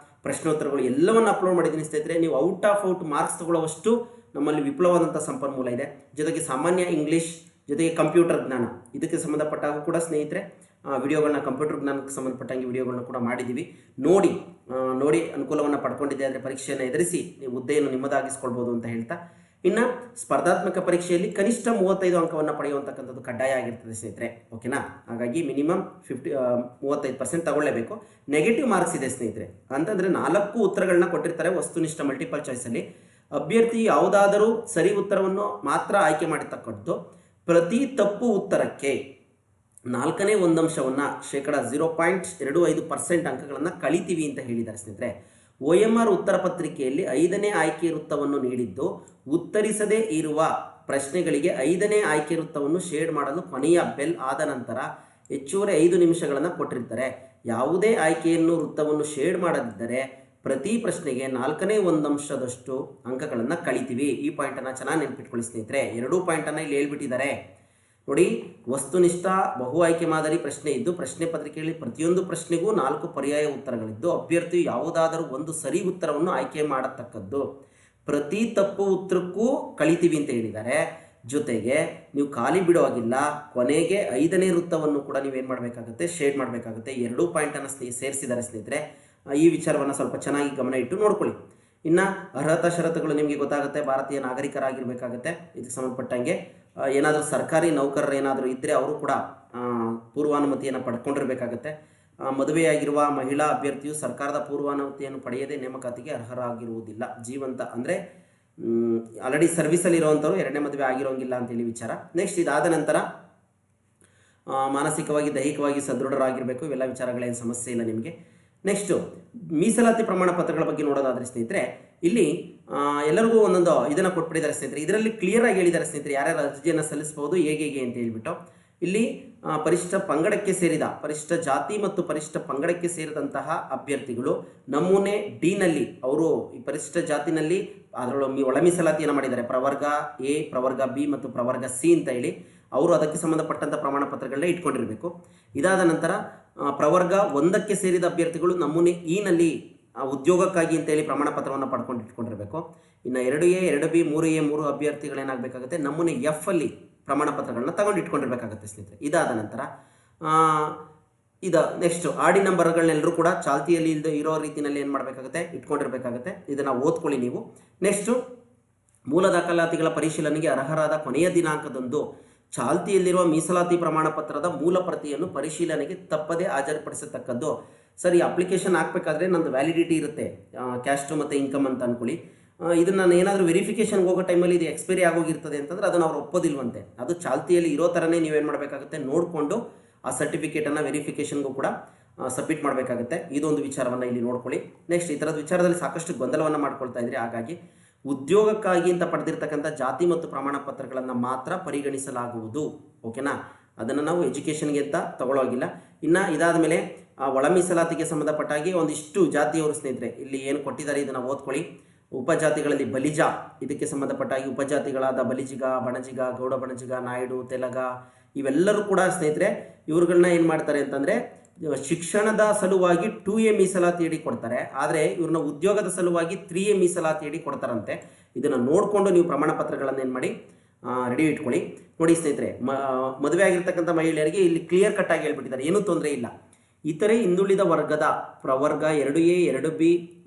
ಪ್ರಶ್ನೋತ್ತರಗಳು ಎಲ್ಲವನ್ನು ಅಪ್ಲೋಡ್ ಮಾಡಿದ್ದೀನಿ ಸ್ನೇಹಿತರೆ. ನೀವು ಔಟ್ ಆಫ್ ಮಾರ್ಕ್ಸ್ ತಗೊಳ್ಳುವಷ್ಟು ನಮ್ಮಲ್ಲಿ ವಿಪುಲವಾದಂಥ ಸಂಪನ್ಮೂಲ ಇದೆ. ಜೊತೆಗೆ ಸಾಮಾನ್ಯ ಇಂಗ್ಲೀಷ್ ಜೊತೆಗೆ ಕಂಪ್ಯೂಟರ್ ಜ್ಞಾನ ಇದಕ್ಕೆ ಸಂಬಂಧಪಟ್ಟಾಗೂ ಕೂಡ ಸ್ನೇಹಿತರೆ ವಿಡಿಯೋಗಳನ್ನ ಕಂಪ್ಯೂಟರ್ ಜ್ಞಾನಕ್ಕೆ ಸಂಬಂಧಪಟ್ಟಂಗೆ ವಿಡಿಯೋಗಳನ್ನ ಕೂಡ ಮಾಡಿದ್ದೀವಿ. ನೋಡಿ ಅನುಕೂಲವನ್ನು ಪಡ್ಕೊಂಡಿದ್ದೆ ಆದರೆ ಪರೀಕ್ಷೆಯನ್ನು ಎದುರಿಸಿ ನೀವು ಹುದ್ದೆಯನ್ನು ನಿಮ್ಮದಾಗಿಸ್ಕೊಳ್ಬೋದು ಅಂತ ಹೇಳ್ತಾ, ಇನ್ನು ಸ್ಪರ್ಧಾತ್ಮಕ ಪರೀಕ್ಷೆಯಲ್ಲಿ ಕನಿಷ್ಠ 35 ಅಂಕವನ್ನು ಪಡೆಯುವಂತಕ್ಕಂಥದ್ದು ಕಡ್ಡಾಯ ಆಗಿರ್ತದೆ ಸ್ನೇಹಿತರೆ. ಓಕೆನಾ? ಹಾಗಾಗಿ ಮಿನಿಮಮ್ 35% ತಗೊಳ್ಳೇಬೇಕು. ನೆಗೆಟಿವ್ ಮಾರ್ಕ್ಸ್ ಇದೆ ಸ್ನೇಹಿತರೆ. ಅಂತಂದರೆ 4 ಉತ್ತರಗಳನ್ನ ಕೊಟ್ಟಿರ್ತಾರೆ ವಸ್ತುನಿಷ್ಠ ಮಲ್ಟಿಪಲ್ ಚಾಯ್ಸಲ್ಲಿ. ಅಭ್ಯರ್ಥಿ ಯಾವುದಾದರೂ ಸರಿ ಉತ್ತರವನ್ನು ಮಾತ್ರ ಆಯ್ಕೆ ಮಾಡಿರ್ತಕ್ಕಂಥದ್ದು. ಪ್ರತಿ ತಪ್ಪು ಉತ್ತರಕ್ಕೆ 4ನೇ ಒಂದಂಶವನ್ನು ಶೇಕಡ 0.25% ಅಂಕಗಳನ್ನು ಕಳಿತೀವಿ ಅಂತ ಹೇಳಿದ್ದಾರೆ ಸ್ನೇಹಿತರೆ. OMR ಉತ್ತರ ಪತ್ರಿಕೆಯಲ್ಲಿ 5ನೇ ಆಯ್ಕೆ ವೃತ್ತವನ್ನು ನೀಡಿದ್ದು ಉತ್ತರಿಸದೇ ಇರುವ ಪ್ರಶ್ನೆಗಳಿಗೆ 5ನೇ ಆಯ್ಕೆ ವೃತ್ತವನ್ನು ಶೇಡ್ ಮಾಡಲು ಕೊನೆಯ ಬೆಲ್ ಆದ ನಂತರ ಹೆಚ್ಚುವರಿ 5 ನಿಮಿಷಗಳನ್ನು ಕೊಟ್ಟಿರ್ತಾರೆ. ಯಾವುದೇ ಆಯ್ಕೆಯನ್ನು ವೃತ್ತವನ್ನು ಶೇಡ್ ಮಾಡದಿದ್ದರೆ ಪ್ರತಿ ಪ್ರಶ್ನೆಗೆ 4ನೇ ಒಂದಂಶದಷ್ಟು ಅಂಕಗಳನ್ನು ಕಳಿತೀವಿ. ಈ ಪಾಯಿಂಟನ್ನು ಚೆನ್ನಾಗಿ ನೆನಪಿಟ್ಕೊಳ್ಳಿ ಸ್ನೇಹಿತರೆ. 2 ಪಾಯಿಂಟನ್ನು ಇಲ್ಲಿ ಹೇಳ್ಬಿಟ್ಟಿದ್ದಾರೆ ನೋಡಿ. ವಸ್ತುನಿಷ್ಠ ಬಹು ಆಯ್ಕೆ ಮಾದರಿ ಪ್ರಶ್ನೆ ಇದ್ದು ಪ್ರಶ್ನೆ ಪತ್ರಿಕೆಯಲ್ಲಿ ಪ್ರತಿಯೊಂದು ಪ್ರಶ್ನೆಗೂ 4 ಪರ್ಯಾಯ ಉತ್ತರಗಳಿದ್ದು ಅಭ್ಯರ್ಥಿಯು ಯಾವುದಾದರೂ ಒಂದು ಸರಿ ಉತ್ತರವನ್ನು ಆಯ್ಕೆ ಮಾಡತಕ್ಕದ್ದು. ಪ್ರತಿ ತಪ್ಪು ಉತ್ತರಕ್ಕೂ ಕಳಿತೀವಿ ಅಂತ ಹೇಳಿದ್ದಾರೆ. ಜೊತೆಗೆ ನೀವು ಖಾಲಿ ಬಿಡುವಾಗಿಲ್ಲ, ಕೊನೆಗೆ 5ನೇ ವೃತ್ತವನ್ನು ಕೂಡ ನೀವೇನು ಮಾಡಬೇಕಾಗುತ್ತೆ, ಶೇಡ್ ಮಾಡಬೇಕಾಗುತ್ತೆ. 2 ಪಾಯಿಂಟನ್ನು ಸೇರಿಸಿದ್ದಾರೆ ಸ್ನೇಹಿತರೆ. ಈ ವಿಚಾರವನ್ನು ಸ್ವಲ್ಪ ಚೆನ್ನಾಗಿ ಗಮನ ಇಟ್ಟು ನೋಡ್ಕೊಳ್ಳಿ. ಇನ್ನು ಅರ್ಹತಾ ಷರತ್ತುಗಳು ನಿಮಗೆ ಗೊತ್ತಾಗುತ್ತೆ. ಭಾರತೀಯ ನಾಗರಿಕರಾಗಿರಬೇಕಾಗುತ್ತೆ. ಇದಕ್ಕೆ ಸಂಬಂಧಪಟ್ಟಂಗೆ ಏನಾದರೂ ಸರ್ಕಾರಿ ನೌಕರರು ಏನಾದರೂ ಇದ್ದರೆ ಅವರು ಕೂಡ ಪೂರ್ವಾನುಮತಿಯನ್ನು ಪಡ್ಕೊಂಡಿರಬೇಕಾಗುತ್ತೆ. ಮದುವೆಯಾಗಿರುವ ಮಹಿಳಾ ಅಭ್ಯರ್ಥಿಯು ಸರ್ಕಾರದ ಪೂರ್ವಾನುಮತಿಯನ್ನು ಪಡೆಯದೇ ನೇಮಕಾತಿಗೆ ಅರ್ಹರಾಗಿರುವುದಿಲ್ಲ. ಜೀವಂತ ಅಂದರೆ ಆಲ್ರೆಡಿ ಸರ್ವಿಸಲ್ಲಿ ಇರುವಂಥವ್ರು 2ನೇ ಮದುವೆ ಆಗಿರೋಂಗಿಲ್ಲ ಅಂತೇಳಿ ವಿಚಾರ. ನೆಕ್ಸ್ಟ್ ಇದಾದ ನಂತರ ಮಾನಸಿಕವಾಗಿ ದೈಹಿಕವಾಗಿ ಸದೃಢರಾಗಿರಬೇಕು. ಇವೆಲ್ಲ ವಿಚಾರಗಳೇನು ಸಮಸ್ಯೆ ಇಲ್ಲ ನಿಮಗೆ. ನೆಕ್ಸ್ಟು ಮೀಸಲಾತಿ ಪ್ರಮಾಣ ಪತ್ರಗಳ ಬಗ್ಗೆ ನೋಡೋದಾದರೆ ಸ್ನೇಹಿತರೆ, ಇಲ್ಲಿ ಎಲ್ಲರಿಗೂ ಒಂದೊಂದು ಇದನ್ನು ಕೊಟ್ಬಿಟ್ಟಿದ್ದಾರೆ ಸ್ನೇಹಿತರೆ. ಇದರಲ್ಲಿ ಕ್ಲಿಯರಾಗಿ ಹೇಳಿದ್ದಾರೆ ಸ್ನೇಹಿತರೆ ಯಾರ್ಯಾರು ಅರ್ಜಿಯನ್ನು ಸಲ್ಲಿಸ್ಬೋದು ಹೇಗೆ ಅಂತ ಹೇಳ್ಬಿಟ್ಟು. ಇಲ್ಲಿ ಪರಿಶಿಷ್ಟ ಪಂಗಡಕ್ಕೆ ಸೇರಿದ ಪರಿಶಿಷ್ಟ ಜಾತಿ ಮತ್ತು ಪರಿಶಿಷ್ಟ ಪಂಗಡಕ್ಕೆ ಸೇರಿದಂತಹ ಅಭ್ಯರ್ಥಿಗಳು ನಮೂನೆ ಡಿನಲ್ಲಿ ಅವರು ಈ ಪರಿಶಿಷ್ಟ ಜಾತಿನಲ್ಲಿ ಅದರೊಳಗೆ ಒಳ ಮೀಸಲಾತಿಯನ್ನು ಮಾಡಿದ್ದಾರೆ. ಪ್ರವರ್ಗ ಎ, ಪ್ರವರ್ಗ ಬಿ ಮತ್ತು ಪ್ರವರ್ಗ ಸಿ ಅಂತ ಹೇಳಿ ಅವರು ಅದಕ್ಕೆ ಸಂಬಂಧಪಟ್ಟಂಥ ಪ್ರಮಾಣ ಪತ್ರಗಳನ್ನ ಇಟ್ಕೊಂಡಿರಬೇಕು. ಇದಾದ ನಂತರ ಪ್ರವರ್ಗ 1ಕ್ಕೆ ಸೇರಿದ ಅಭ್ಯರ್ಥಿಗಳು ನಮೂನೆ ಇನಲ್ಲಿ ಉದ್ಯೋಗಕ್ಕಾಗಿ ಅಂತೇಳಿ ಪ್ರಮಾಣ ಪತ್ರವನ್ನು ಪಡ್ಕೊಂಡು ಇಟ್ಕೊಂಡಿರಬೇಕು. ಇನ್ನು 2A, 2B, 3A 3 ಅಭ್ಯರ್ಥಿಗಳೇನಾಗಬೇಕಾಗುತ್ತೆ, ನಮೂನೆ ಎಫ್ ಅಲ್ಲಿ ಪ್ರಮಾಣ ಪತ್ರಗಳನ್ನ ತಗೊಂಡು ಇಟ್ಕೊಂಡಿರಬೇಕಾಗುತ್ತೆ ಸ್ನೇಹಿತರೆ. ಇದಾದ ನಂತರ ನೆಕ್ಸ್ಟ್ ಆಡಿ ನಂಬರ್ಗಳನ್ನೆಲ್ಲರೂ ಕೂಡ ಚಾಲ್ತಿಯಲ್ಲಿ ಇರೋ ರೀತಿಯಲ್ಲಿ ಏನು ಮಾಡಬೇಕಾಗುತ್ತೆ, ಇಟ್ಕೊಂಡಿರಬೇಕಾಗುತ್ತೆ. ಇದನ್ನು ಓದ್ಕೊಳ್ಳಿ ನೀವು. ನೆಕ್ಸ್ಟು ಮೂಲ ದಾಖಲಾತಿಗಳ ಪರಿಶೀಲನೆಗೆ ಅರ್ಹರಾದ ಕೊನೆಯ ದಿನಾಂಕದಂದು ಚಾಲ್ತಿಯಲ್ಲಿರುವ ಮೀಸಲಾತಿ ಪ್ರಮಾಣ ಪತ್ರದ ಮೂಲ ಪ್ರತಿಯನ್ನು ಪರಿಶೀಲನೆಗೆ ತಪ್ಪದೇ ಹಾಜರುಪಡಿಸತಕ್ಕದ್ದು. ಸರಿ, ಅಪ್ಲಿಕೇಶನ್ ಹಾಕಬೇಕಾದ್ರೆ ನಂದು ವ್ಯಾಲಿಡಿಟಿ ಇರುತ್ತೆ, ಕ್ಯಾಸ್ಟು ಮತ್ತು ಇನ್ಕಮ್ ಅಂತ ಅಂದ್ಕೊಳ್ಳಿ. ಇದನ್ನು ನಾನು ಏನಾದರೂ ವೆರಿಫಿಕೇಷನ್ಗೆ ಹೋಗೋ ಟೈಮಲ್ಲಿ ಇದು ಎಕ್ಸ್ಪೈರಿ ಆಗೋಗಿರ್ತದೆ ಅಂತಂದರೆ ಅದನ್ನು ಅವ್ರು ಒಪ್ಪೋದಿಲ್ವಂತೆ. ಅದು ಚಾಲ್ತಿಯಲ್ಲಿ ಇರೋ ಥರನೇ ನೀವೇನು ಮಾಡಬೇಕಾಗುತ್ತೆ, ನೋಡಿಕೊಂಡು ಆ ಸರ್ಟಿಫಿಕೇಟನ್ನು ವೆರಿಫಿಕೇಷನ್ಗೂ ಕೂಡ ಸಬ್ಮಿಟ್ ಮಾಡಬೇಕಾಗುತ್ತೆ. ಇದೊಂದು ವಿಚಾರವನ್ನು ಇಲ್ಲಿ ನೋಡ್ಕೊಳ್ಳಿ. ನೆಕ್ಸ್ಟ್ ಈ ಥರದ ವಿಚಾರದಲ್ಲಿ ಸಾಕಷ್ಟು ಗೊಂದಲವನ್ನು ಮಾಡ್ಕೊಳ್ತಾ ಇದ್ರಿ. ಹಾಗಾಗಿ ಉದ್ಯೋಗಕ್ಕಾಗಿ ಅಂತ ಪಡೆದಿರ್ತಕ್ಕಂಥ ಜಾತಿ ಮತ್ತು ಪ್ರಮಾಣ ಪತ್ರಗಳನ್ನು ಮಾತ್ರ ಪರಿಗಣಿಸಲಾಗುವುದು. ಓಕೆನಾ? ಅದನ್ನು ನಾವು ಎಜುಕೇಷನ್ಗೆ ಅಂತ ತಗೊಳ್ಳೋಗಿಲ್ಲ. ಇನ್ನು ಇದಾದ ಮೇಲೆ ಒಳ ಮೀಸಲಾತಿಗೆ ಸಂಬಂಧಪಟ್ಟಾಗಿ ಒಂದಿಷ್ಟು ಜಾತಿಯವರು ಸ್ನೇಹಿತರೆ ಇಲ್ಲಿ ಏನು ಕೊಟ್ಟಿದ್ದಾರೆ ಇದನ್ನು ಓದ್ಕೊಳ್ಳಿ. ಉಪಜಾತಿಗಳಲ್ಲಿ ಬಲಿಜ, ಇದಕ್ಕೆ ಸಂಬಂಧಪಟ್ಟಾಗಿ ಉಪಜಾತಿಗಳಾದ ಬಲಿಜಿಗ, ಬಣಜಿಗ, ಗೌಡ ಬಣಜಿಗ, ನಾಯ್ಡು, ತೆಲಗ ಇವೆಲ್ಲರೂ ಕೂಡ ಸ್ನೇಹಿತರೆ ಇವ್ರುಗಳನ್ನ ಏನು ಮಾಡ್ತಾರೆ ಅಂತಂದರೆ ಶಿಕ್ಷಣದ ಸಲುವಾಗಿ 2A ಮೀಸಲಾತಿಯಡಿ ಕೊಡ್ತಾರೆ. ಆದರೆ ಇವ್ರನ್ನ ಉದ್ಯೋಗದ ಸಲುವಾಗಿ 3A ಮೀಸಲಾತಿಯಡಿ ಕೊಡ್ತಾರಂತೆ. ಇದನ್ನು ನೋಡಿಕೊಂಡು ನೀವು ಪ್ರಮಾಣ ಪತ್ರಗಳನ್ನು ಏನು ಮಾಡಿ ರೆಡಿ ಇಟ್ಕೊಳ್ಳಿ. ನೋಡಿ ಸ್ನೇಹಿತರೆ, ಮದುವೆ ಆಗಿರ್ತಕ್ಕಂಥ ಮಹಿಳೆಯರಿಗೆ ಇಲ್ಲಿ ಕ್ಲಿಯರ್ ಕಟ್ ಆಗಿ ಹೇಳ್ಬಿಟ್ಟಿದ್ದಾರೆ, ಏನೂ ತೊಂದರೆ ಇಲ್ಲ. ಇತರೆ ಹಿಂದುಳಿದ ವರ್ಗದ ಪ್ರವರ್ಗ 2A, 2B,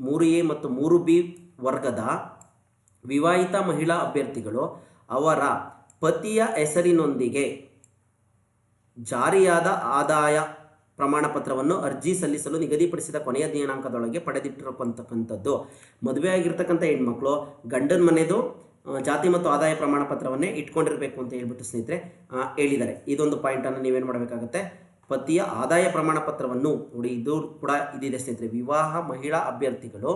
3A ಮತ್ತು 3B ವರ್ಗದ ವಿವಾಹಿತ ಮಹಿಳಾ ಅಭ್ಯರ್ಥಿಗಳು ಅವರ ಪತಿಯ ಹೆಸರಿನೊಂದಿಗೆ ಜಾರಿಯಾದ ಆದಾಯ ಪ್ರಮಾಣ ಪತ್ರವನ್ನು ಅರ್ಜಿ ಸಲ್ಲಿಸಲು ನಿಗದಿಪಡಿಸಿದ ಕೊನೆಯ ದಿನಾಂಕದೊಳಗೆ ಪಡೆದಿಟ್ಟಿರತಕ್ಕಂಥದ್ದು. ಮದುವೆ ಆಗಿರ್ತಕ್ಕಂಥ ಹೆಣ್ಮಕ್ಳು ಗಂಡನ ಮನೆದು ಜಾತಿ ಮತ್ತು ಆದಾಯ ಪ್ರಮಾಣ ಪತ್ರವನ್ನೇ ಇಟ್ಕೊಂಡಿರಬೇಕು ಅಂತ ಹೇಳ್ಬಿಟ್ಟು ಸ್ನೇಹಿತರೆ ಹೇಳಿದ್ದಾರೆ. ಇದೊಂದು ಪಾಯಿಂಟನ್ನು ನೀವೇನು ಮಾಡಬೇಕಾಗುತ್ತೆ, ಪತಿಯ ಆದಾಯ ಪ್ರಮಾಣ ಪತ್ರವನ್ನು ನೋಡಿ, ಇದು ಕೂಡ ಇದಿದೆ ಸ್ನೇಹಿತರೆ. ವಿವಾಹ ಮಹಿಳಾ ಅಭ್ಯರ್ಥಿಗಳು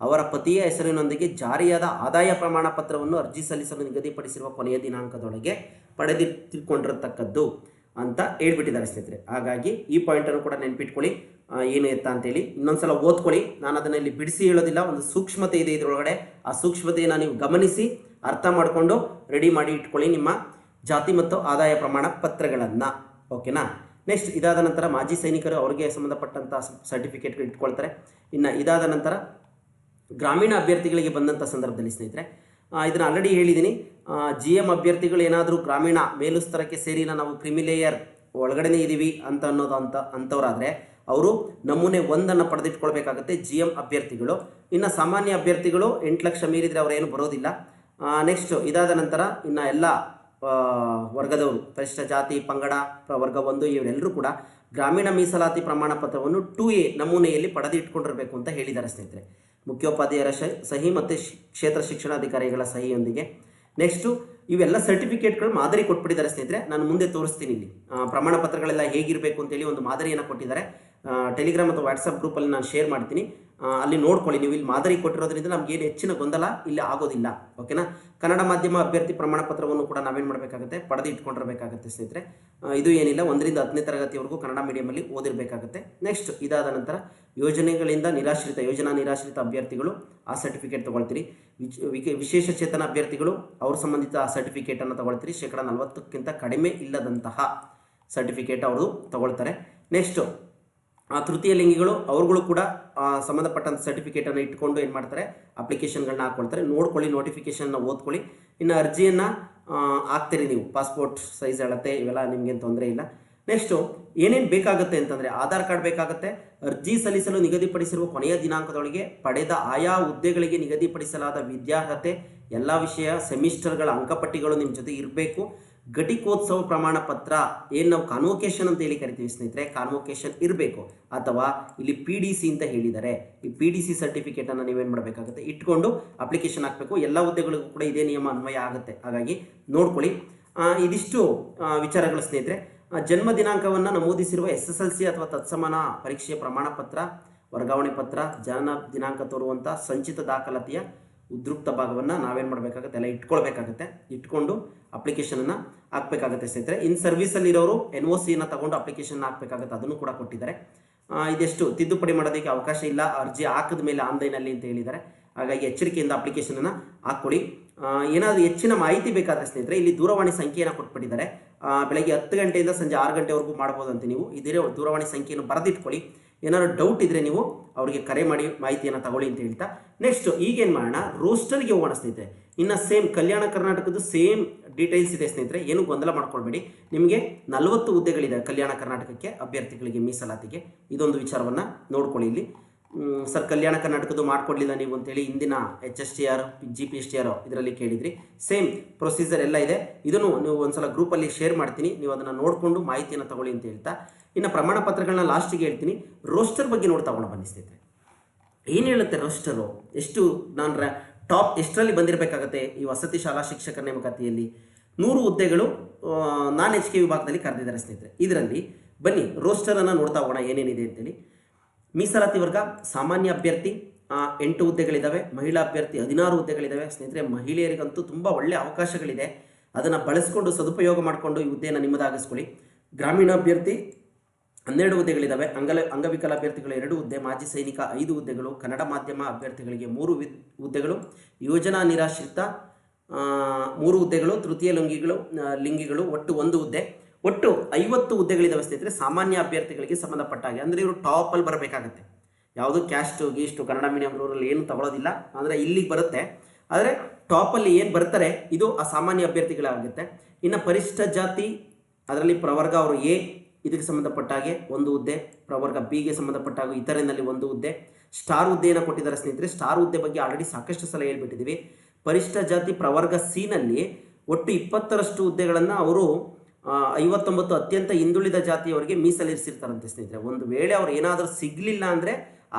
ಅವರ ಪತಿಯ ಹೆಸರಿನೊಂದಿಗೆ ಜಾರಿಯಾದ ಆದಾಯ ಪ್ರಮಾಣ ಪತ್ರವನ್ನು ಅರ್ಜಿ ಸಲ್ಲಿಸಲು ನಿಗದಿಪಡಿಸಿರುವ ಕೊನೆಯ ದಿನಾಂಕದೊಳಗೆ ಪಡೆದಿಟ್ಟುಕೊಂಡಿರತಕ್ಕದ್ದು ಅಂತ ಹೇಳ್ಬಿಟ್ಟಿದ್ದಾರೆ ಸ್ನೇಹಿತರೆ. ಹಾಗಾಗಿ ಈ ಪಾಯಿಂಟನ್ನು ಕೂಡ ನೆನ್ಪಿಟ್ಕೊಳ್ಳಿ ಏನು ಎತ್ತ ಅಂತೇಳಿ. ಇನ್ನೊಂದ್ಸಲ ಓದ್ಕೊಳ್ಳಿ. ನಾನು ಅದನ್ನು ಇಲ್ಲಿ ಬಿಡಿಸಿ ಹೇಳೋದಿಲ್ಲ, ಒಂದು ಸೂಕ್ಷ್ಮತೆ ಇದೆ ಇದರೊಳಗಡೆ. ಆ ಸೂಕ್ಷ್ಮತೆಯನ್ನು ನೀವು ಗಮನಿಸಿ ಅರ್ಥ ಮಾಡಿಕೊಂಡು ರೆಡಿ ಮಾಡಿ ಇಟ್ಕೊಳ್ಳಿ ನಿಮ್ಮ ಜಾತಿ ಮತ್ತು ಆದಾಯ ಪ್ರಮಾಣ ಪತ್ರಗಳನ್ನು. ಓಕೆನಾ? ನೆಕ್ಸ್ಟ್ ಇದಾದ ನಂತರ ಮಾಜಿ ಸೈನಿಕರು ಅವರಿಗೆ ಸಂಬಂಧಪಟ್ಟಂಥ ಸರ್ಟಿಫಿಕೇಟ್ಗಳು ಇಟ್ಕೊಳ್ತಾರೆ. ಇನ್ನು ಇದಾದ ನಂತರ ಗ್ರಾಮೀಣ ಅಭ್ಯರ್ಥಿಗಳಿಗೆ ಬಂದಂಥ ಸಂದರ್ಭದಲ್ಲಿ ಸ್ನೇಹಿತರೆ ಇದನ್ನು ಆಲ್ರೆಡಿ ಹೇಳಿದ್ದೀನಿ, GM ಅಭ್ಯರ್ಥಿಗಳು ಏನಾದರೂ ಗ್ರಾಮೀಣ ಮೇಲುಸ್ತರಕ್ಕೆ ಸೇರಿಲ್ಲ, ನಾವು ಕ್ರಿಮಿಲೇಯರ್ ಒಳಗಡೆನೇ ಇದ್ದೀವಿ ಅಂಥವರಾದರೆ ಅವರು ನಮೂನೆ 1 ಪಡೆದಿಟ್ಕೊಳ್ಬೇಕಾಗುತ್ತೆ GM ಅಭ್ಯರ್ಥಿಗಳು. ಇನ್ನು ಸಾಮಾನ್ಯ ಅಭ್ಯರ್ಥಿಗಳು 8 ಲಕ್ಷ ಮೀರಿದರೆ ಅವರೇನು ಬರೋದಿಲ್ಲ. ನೆಕ್ಸ್ಟ್ ಇದಾದ ನಂತರ ಇನ್ನು ಎಲ್ಲ ವರ್ಗದವರು, ಪರಿಶಿಷ್ಟ ಜಾತಿ ಪಂಗಡ ವರ್ಗ 1 ಇವರೆಲ್ಲರೂ ಕೂಡ ಗ್ರಾಮೀಣ ಮೀಸಲಾತಿ ಪ್ರಮಾಣ ಪತ್ರವನ್ನು 2A ನಮೂನೆಯಲ್ಲಿ ಪಡೆದು ಇಟ್ಕೊಂಡಿರಬೇಕು ಅಂತ ಹೇಳಿದ್ದಾರೆ ಸ್ನೇಹಿತರೆ, ಮುಖ್ಯೋಪಾಧ್ಯಾಯರ ಸಹಿ ಮತ್ತು ಕ್ಷೇತ್ರ ಶಿಕ್ಷಣಾಧಿಕಾರಿಗಳ ಸಹಿಯೊಂದಿಗೆ. ನೆಕ್ಸ್ಟು ಇವೆಲ್ಲ ಸರ್ಟಿಫಿಕೇಟ್ಗಳು ಮಾದರಿ ಕೊಟ್ಬಿಟ್ಟಿದ್ದಾರೆ ಸ್ನೇಹಿತರೆ, ನಾನು ಮುಂದೆ ತೋರಿಸ್ತೀನಿ. ಇಲ್ಲಿ ಪ್ರಮಾಣ ಪತ್ರಗಳೆಲ್ಲ ಹೇಗಿರಬೇಕು ಅಂತೇಳಿ ಒಂದು ಮಾದರಿಯನ್ನು ಕೊಟ್ಟಿದ್ದಾರೆ. ಟೆಲಿಗ್ರಾಮ್ ಅಥವಾ ವಾಟ್ಸಪ್ ಗ್ರೂಪಲ್ಲಿ ನಾನು ಶೇರ್ ಮಾಡ್ತೀನಿ, ಅಲ್ಲಿ ನೋಡ್ಕೊಳ್ಳಿ. ನೀವು ಇಲ್ಲಿ ಮಾದರಿ ಕೊಟ್ಟಿರೋದ್ರಿಂದ ನಮಗೇನು ಹೆಚ್ಚಿನ ಗೊಂದಲ ಇಲ್ಲಿ ಆಗೋದಿಲ್ಲ, ಓಕೆನಾ. ಕನ್ನಡ ಮಾಧ್ಯಮ ಅಭ್ಯರ್ಥಿ ಪ್ರಮಾಣ ಪತ್ರವನ್ನು ಕೂಡ ನಾವೇನು ಮಾಡಬೇಕಾಗುತ್ತೆ, ಪಡೆದು ಇಟ್ಕೊಂಡಿರಬೇಕಾಗುತ್ತೆ ಸ್ನೇಹಿತರೆ. ಇದು ಏನಿಲ್ಲ, 1 ರಿಂದ 10ನೇ ತರಗತಿವರೆಗೂ ಕನ್ನಡ ಮೀಡಿಯಮಲ್ಲಿ ಓದಿರಬೇಕಾಗುತ್ತೆ. ನೆಕ್ಸ್ಟ್ ಇದಾದ ನಂತರ ಯೋಜನೆಗಳಿಂದ ಯೋಜನಾ ನಿರಾಶ್ರಿತ ಅಭ್ಯರ್ಥಿಗಳು ಆ ಸರ್ಟಿಫಿಕೇಟ್ ತೊಗೊಳ್ತೀರಿ. ವಿಶೇಷ ಚೇತನ ಅಭ್ಯರ್ಥಿಗಳು ಅವ್ರ ಸಂಬಂಧಿತ ಸರ್ಟಿಫಿಕೇಟನ್ನು ತೊಗೊಳ್ತೀರಿ. 40% ಕಡಿಮೆ ಇಲ್ಲದಂತಹ ಸರ್ಟಿಫಿಕೇಟ್ ಅವರು ತೊಗೊಳ್ತಾರೆ. ನೆಕ್ಸ್ಟು ತೃತೀಯ ಲಿಂಗಿಗಳು ಅವ್ರುಗಳು ಕೂಡ ಸಂಬಂಧಪಟ್ಟಂಥ ಸರ್ಟಿಫಿಕೇಟನ್ನು ಇಟ್ಕೊಂಡು ಏನು ಮಾಡ್ತಾರೆ, ಅಪ್ಲಿಕೇಶನ್ಗಳನ್ನ ಹಾಕ್ಕೊಳ್ತಾರೆ. ನೋಡ್ಕೊಳ್ಳಿ, ನೋಟಿಫಿಕೇಷನ್ನ ಓದ್ಕೊಳ್ಳಿ. ಇನ್ನು ಅರ್ಜಿಯನ್ನು ಹಾಕ್ತೀರಿ ನೀವು, ಪಾಸ್ಪೋರ್ಟ್ ಸೈಜ್ ಅಳತೆ ಇವೆಲ್ಲ ನಿಮಗೇನು ತೊಂದರೆ ಇಲ್ಲ. ನೆಕ್ಸ್ಟು ಏನೇನು ಬೇಕಾಗುತ್ತೆ ಅಂತಂದರೆ ಆಧಾರ್ ಕಾರ್ಡ್ ಬೇಕಾಗುತ್ತೆ. ಅರ್ಜಿ ಸಲ್ಲಿಸಲು ನಿಗದಿಪಡಿಸಿರುವ ಕೊನೆಯ ದಿನಾಂಕದೊಳಗೆ ಪಡೆದ ಆಯಾ ಹುದ್ದೆಗಳಿಗೆ ನಿಗದಿಪಡಿಸಲಾದ ವಿದ್ಯಾರ್ಹತೆ, ಎಲ್ಲ ವಿಷಯ ಸೆಮಿಸ್ಟರ್ಗಳ ಅಂಕಪಟ್ಟಿಗಳು ನಿಮ್ಮ ಜೊತೆ ಇರಬೇಕು. ಘಟಿಕೋತ್ಸವ ಪ್ರಮಾಣ ಪತ್ರ, ಏನು ನಾವು ಕಾನ್ವೊಕೇಶನ್ ಅಂತ ಹೇಳಿ ಕರಿತೀವಿ ಸ್ನೇಹಿತರೆ, ಕಾನ್ವೊಕೇಶನ್ ಇರಬೇಕು. ಅಥವಾ ಇಲ್ಲಿ PDC ಅಂತ ಹೇಳಿದ್ದಾರೆ, ಈ PDC ಸರ್ಟಿಫಿಕೇಟನ್ನು ನೀವೇನು ಮಾಡಬೇಕಾಗುತ್ತೆ, ಇಟ್ಕೊಂಡು ಅಪ್ಲಿಕೇಶನ್ ಹಾಕಬೇಕು. ಎಲ್ಲ ಹುದ್ದೆಗಳಿಗೂ ಕೂಡ ಇದೇ ನಿಯಮ ಅನ್ವಯ ಆಗುತ್ತೆ, ಹಾಗಾಗಿ ನೋಡ್ಕೊಳ್ಳಿ. ಇದಿಷ್ಟು ವಿಚಾರಗಳು ಸ್ನೇಹಿತರೆ. ಜನ್ಮ ದಿನಾಂಕವನ್ನು ನಮೂದಿಸಿರುವ SSLC ಅಥವಾ ತತ್ಸಮಾನ ಪರೀಕ್ಷೆಯ ಪ್ರಮಾಣ ಪತ್ರ, ವರ್ಗಾವಣೆ ಪತ್ರ, ಜನನ ದಿನಾಂಕ ತೋರುವಂಥ ಸಂಚಿತ ದಾಖಲಾತಿಯ ಉದ್ರುಕ್ತ ಭಾಗವನ್ನು ನಾವೇನು ಮಾಡಬೇಕಾಗುತ್ತೆ, ಎಲ್ಲ ಇಟ್ಕೊಳ್ಬೇಕಾಗುತ್ತೆ. ಇಟ್ಕೊಂಡು ಅಪ್ಲಿಕೇಶನನ್ನು ಹಾಕಬೇಕಾಗುತ್ತೆ ಸ್ನೇಹಿತರೆ. ಇನ್ ಸರ್ವಿಸಲ್ಲಿರೋರು NOCಯನ್ನು ತಗೊಂಡು ಅಪ್ಲಿಕೇಶನ್ ಹಾಕಬೇಕಾಗುತ್ತೆ, ಅದನ್ನು ಕೂಡ ಕೊಟ್ಟಿದ್ದಾರೆ. ಇದೆಷ್ಟು ತಿದ್ದುಪಡಿ ಮಾಡೋದಕ್ಕೆ ಅವಕಾಶ ಇಲ್ಲ, ಅರ್ಜಿ ಹಾಕಿದ ಮೇಲೆ ಆನ್ಲೈನಲ್ಲಿ ಅಂತ ಹೇಳಿದ್ದಾರೆ. ಹಾಗಾಗಿ ಎಚ್ಚರಿಕೆಯಿಂದ ಅಪ್ಲಿಕೇಶನನ್ನು ಹಾಕ್ಕೊಳ್ಳಿ. ಏನಾದರೂ ಹೆಚ್ಚಿನ ಮಾಹಿತಿ ಬೇಕಾದರೆ ಸ್ನೇಹಿತರೆ ಇಲ್ಲಿ ದೂರವಾಣಿ ಸಂಖ್ಯೆಯನ್ನು ಕೊಟ್ಬಿಟ್ಟಿದ್ದಾರೆ. ಬೆಳಗ್ಗೆ 10 ಗಂಟೆಯಿಂದ ಸಂಜೆ 6 ಗಂಟೆವರೆಗೂ ಮಾಡ್ಬೋದಂತೆ. ನೀವು ಇದೇ ದೂರವಾಣಿ ಸಂಖ್ಯೆಯನ್ನು ಬರೆದಿಟ್ಕೊಳ್ಳಿ. ಏನಾದ್ರು ಡೌಟ್ ಇದ್ದರೆ ನೀವು ಅವರಿಗೆ ಕರೆ ಮಾಡಿ ಮಾಹಿತಿಯನ್ನು ತಗೊಳ್ಳಿ ಅಂತ ಹೇಳ್ತಾ, ನೆಕ್ಸ್ಟ್ ಈಗೇನು ಮಾಡೋಣ, ರೋಸ್ಟರ್ಗೆ ಹೋಗೋಣ ಸ್ನೇಹಿತರೆ. ಇನ್ನು ಸೇಮ್ ಕಲ್ಯಾಣ ಕರ್ನಾಟಕದ್ದು ಸೇಮ್ ಡೀಟೇಲ್ಸ್ ಇದೆ ಸ್ನೇಹಿತರೆ, ಏನು ಗೊಂದಲ ಮಾಡ್ಕೊಳ್ಬೇಡಿ. ನಿಮಗೆ 40 ಹುದ್ದೆಗಳಿದೆ ಕಲ್ಯಾಣ ಕರ್ನಾಟಕಕ್ಕೆ ಅಭ್ಯರ್ಥಿಗಳಿಗೆ ಮೀಸಲಾತಿಗೆ. ಇದೊಂದು ವಿಚಾರವನ್ನು ನೋಡ್ಕೊಳ್ಳಿ. ಇಲ್ಲಿ ಸರ್ ಕಲ್ಯಾಣ ಕರ್ನಾಟಕದ್ದು ಮಾಡಿಕೊಡ್ಲಿಲ್ಲ ನೀವು ಅಂತೇಳಿ ಹಿಂದಿನ HSTR GPSTR ಇದರಲ್ಲಿ ಕೇಳಿದ್ರಿ. ಸೇಮ್ ಪ್ರೊಸೀಜರ್ ಎಲ್ಲ ಇದೆ, ಇದನ್ನು ನೀವು ಒಂದ್ಸಲ ಗ್ರೂಪಲ್ಲಿ ಶೇರ್ ಮಾಡ್ತೀನಿ, ನೀವು ಅದನ್ನು ನೋಡಿಕೊಂಡು ಮಾಹಿತಿಯನ್ನು ತಗೊಳ್ಳಿ ಅಂತ ಹೇಳ್ತಾ, ಇನ್ನು ಪ್ರಮಾಣ ಪತ್ರಗಳನ್ನ ಲಾಸ್ಟಿಗೆ ಹೇಳ್ತೀನಿ. ರೋಸ್ಟರ್ ಬಗ್ಗೆ ನೋಡಿ ತಗೊಂಡು ಬನ್ನಿ ಸ್ನೇಹಿತರೆ. ಏನು ಹೇಳುತ್ತೆ ರೋಸ್ಟರು, ಎಷ್ಟು ನಾನು ಟಾಪ್ ಎಷ್ಟರಲ್ಲಿ ಬಂದಿರಬೇಕಾಗತ್ತೆ ಈ ವಸತಿ ಶಾಲಾ ಶಿಕ್ಷಕರ ನೇಮಕಾತಿಯಲ್ಲಿ. 100 ಹುದ್ದೆಗಳು ನಾನ್ HK ವಿಭಾಗದಲ್ಲಿ ಕರೆದಿದ್ದಾರೆ ಸ್ನೇಹಿತರೆ. ಇದರಲ್ಲಿ ಬನ್ನಿ ರೋಸ್ಟರನ್ನು ನೋಡ್ತಾ ಹೋಗೋಣ ಏನೇನಿದೆ ಅಂತೇಳಿ. ಮೀಸಲಾತಿ ವರ್ಗ ಸಾಮಾನ್ಯ ಅಭ್ಯರ್ಥಿ 8 ಹುದ್ದೆಗಳಿದ್ದಾವೆ, ಮಹಿಳಾ ಅಭ್ಯರ್ಥಿ 16 ಹುದ್ದೆಗಳಿದ್ದಾವೆ ಸ್ನೇಹಿತರೆ. ಮಹಿಳೆಯರಿಗಂತೂ ತುಂಬ ಒಳ್ಳೆಯ ಅವಕಾಶಗಳಿದೆ, ಅದನ್ನು ಬಳಸ್ಕೊಂಡು ಸದುಪಯೋಗ ಮಾಡಿಕೊಂಡು ಈ ಹುದ್ದೆಯನ್ನು ನಿಮ್ಮದಾಗಿಸ್ಕೊಳ್ಳಿ. ಗ್ರಾಮೀಣ ಅಭ್ಯರ್ಥಿ 12 ಹುದ್ದೆಗಳಿದ್ದಾವೆ, ಅಂಗವಿಕಲ ಅಭ್ಯರ್ಥಿಗಳು 2 ಹುದ್ದೆ, ಮಾಜಿ ಸೈನಿಕ 5 ಹುದ್ದೆಗಳು, ಕನ್ನಡ ಮಾಧ್ಯಮ ಅಭ್ಯರ್ಥಿಗಳಿಗೆ 3 ಹುದ್ದೆಗಳು, ಯೋಜನಾ ನಿರಾಶ್ರಿತ 3 ಹುದ್ದೆಗಳು, ತೃತೀಯ ಲಿಂಗಿಗಳು ಒಟ್ಟು 1 ಹುದ್ದೆ. ಒಟ್ಟು 50 ಹುದ್ದೆಗಳಿದ್ದಾವೆ ಸ್ನೇಹಿತರೆ ಸಾಮಾನ್ಯ ಅಭ್ಯರ್ಥಿಗಳಿಗೆ ಸಂಬಂಧಪಟ್ಟ ಹಾಗೆ. ಅಂದರೆ ಇವರು ಟಾಪಲ್ಲಿ ಬರಬೇಕಾಗುತ್ತೆ, ಯಾವುದು ಕ್ಯಾಸ್ಟು ಕನ್ನಡ ಮೀಡಿಯಂ ರೂರಲ್ಲಿ ಏನು ತಗೊಳ್ಳೋದಿಲ್ಲ, ಅಂದರೆ ಇಲ್ಲಿಗೆ ಬರುತ್ತೆ. ಆದರೆ ಟಾಪಲ್ಲಿ ಏನು ಬರ್ತಾರೆ ಇದು ಆ ಸಾಮಾನ್ಯ ಅಭ್ಯರ್ಥಿಗಳಾಗುತ್ತೆ. ಇನ್ನು ಪರಿಶಿಷ್ಟ ಜಾತಿ ಅದರಲ್ಲಿ ಪ್ರವರ್ಗ ಅವರು A ಇದಕ್ಕೆ ಸಂಬಂಧಪಟ್ಟ ಹಾಗೆ 1 ಹುದ್ದೆ, ಪ್ರವರ್ಗ Bಗೆ ಸಂಬಂಧಪಟ್ಟ ಹಾಗೆ ಇತರನಲ್ಲಿ 1 ಹುದ್ದೆ. ಸ್ಟಾರ್ ಹುದ್ದೆಯನ್ನು ಕೊಟ್ಟಿದ್ದಾರೆ ಸ್ನೇಹಿತರೆ. ಸ್ಟಾರ್ ಹುದ್ದೆ ಬಗ್ಗೆ ಆಲ್ರೆಡಿ ಸಾಕಷ್ಟು ಸಲ ಹೇಳ್ಬಿಟ್ಟಿದ್ದೀವಿ. ಪರಿಶಿಷ್ಟ ಜಾತಿ ಪ್ರವರ್ಗ Cನಲ್ಲಿ ಒಟ್ಟು 20ರಷ್ಟು ಹುದ್ದೆಗಳನ್ನು ಅವರು 59 ಅತ್ಯಂತ ಹಿಂದುಳಿದ ಜಾತಿಯವರಿಗೆ ಮೀಸಲಿರಿಸಿರ್ತಾರಂತೆ ಸ್ನೇಹಿತರೆ. ಒಂದು ವೇಳೆ ಅವ್ರು ಏನಾದರೂ ಸಿಗಲಿಲ್ಲ ಅಂದರೆ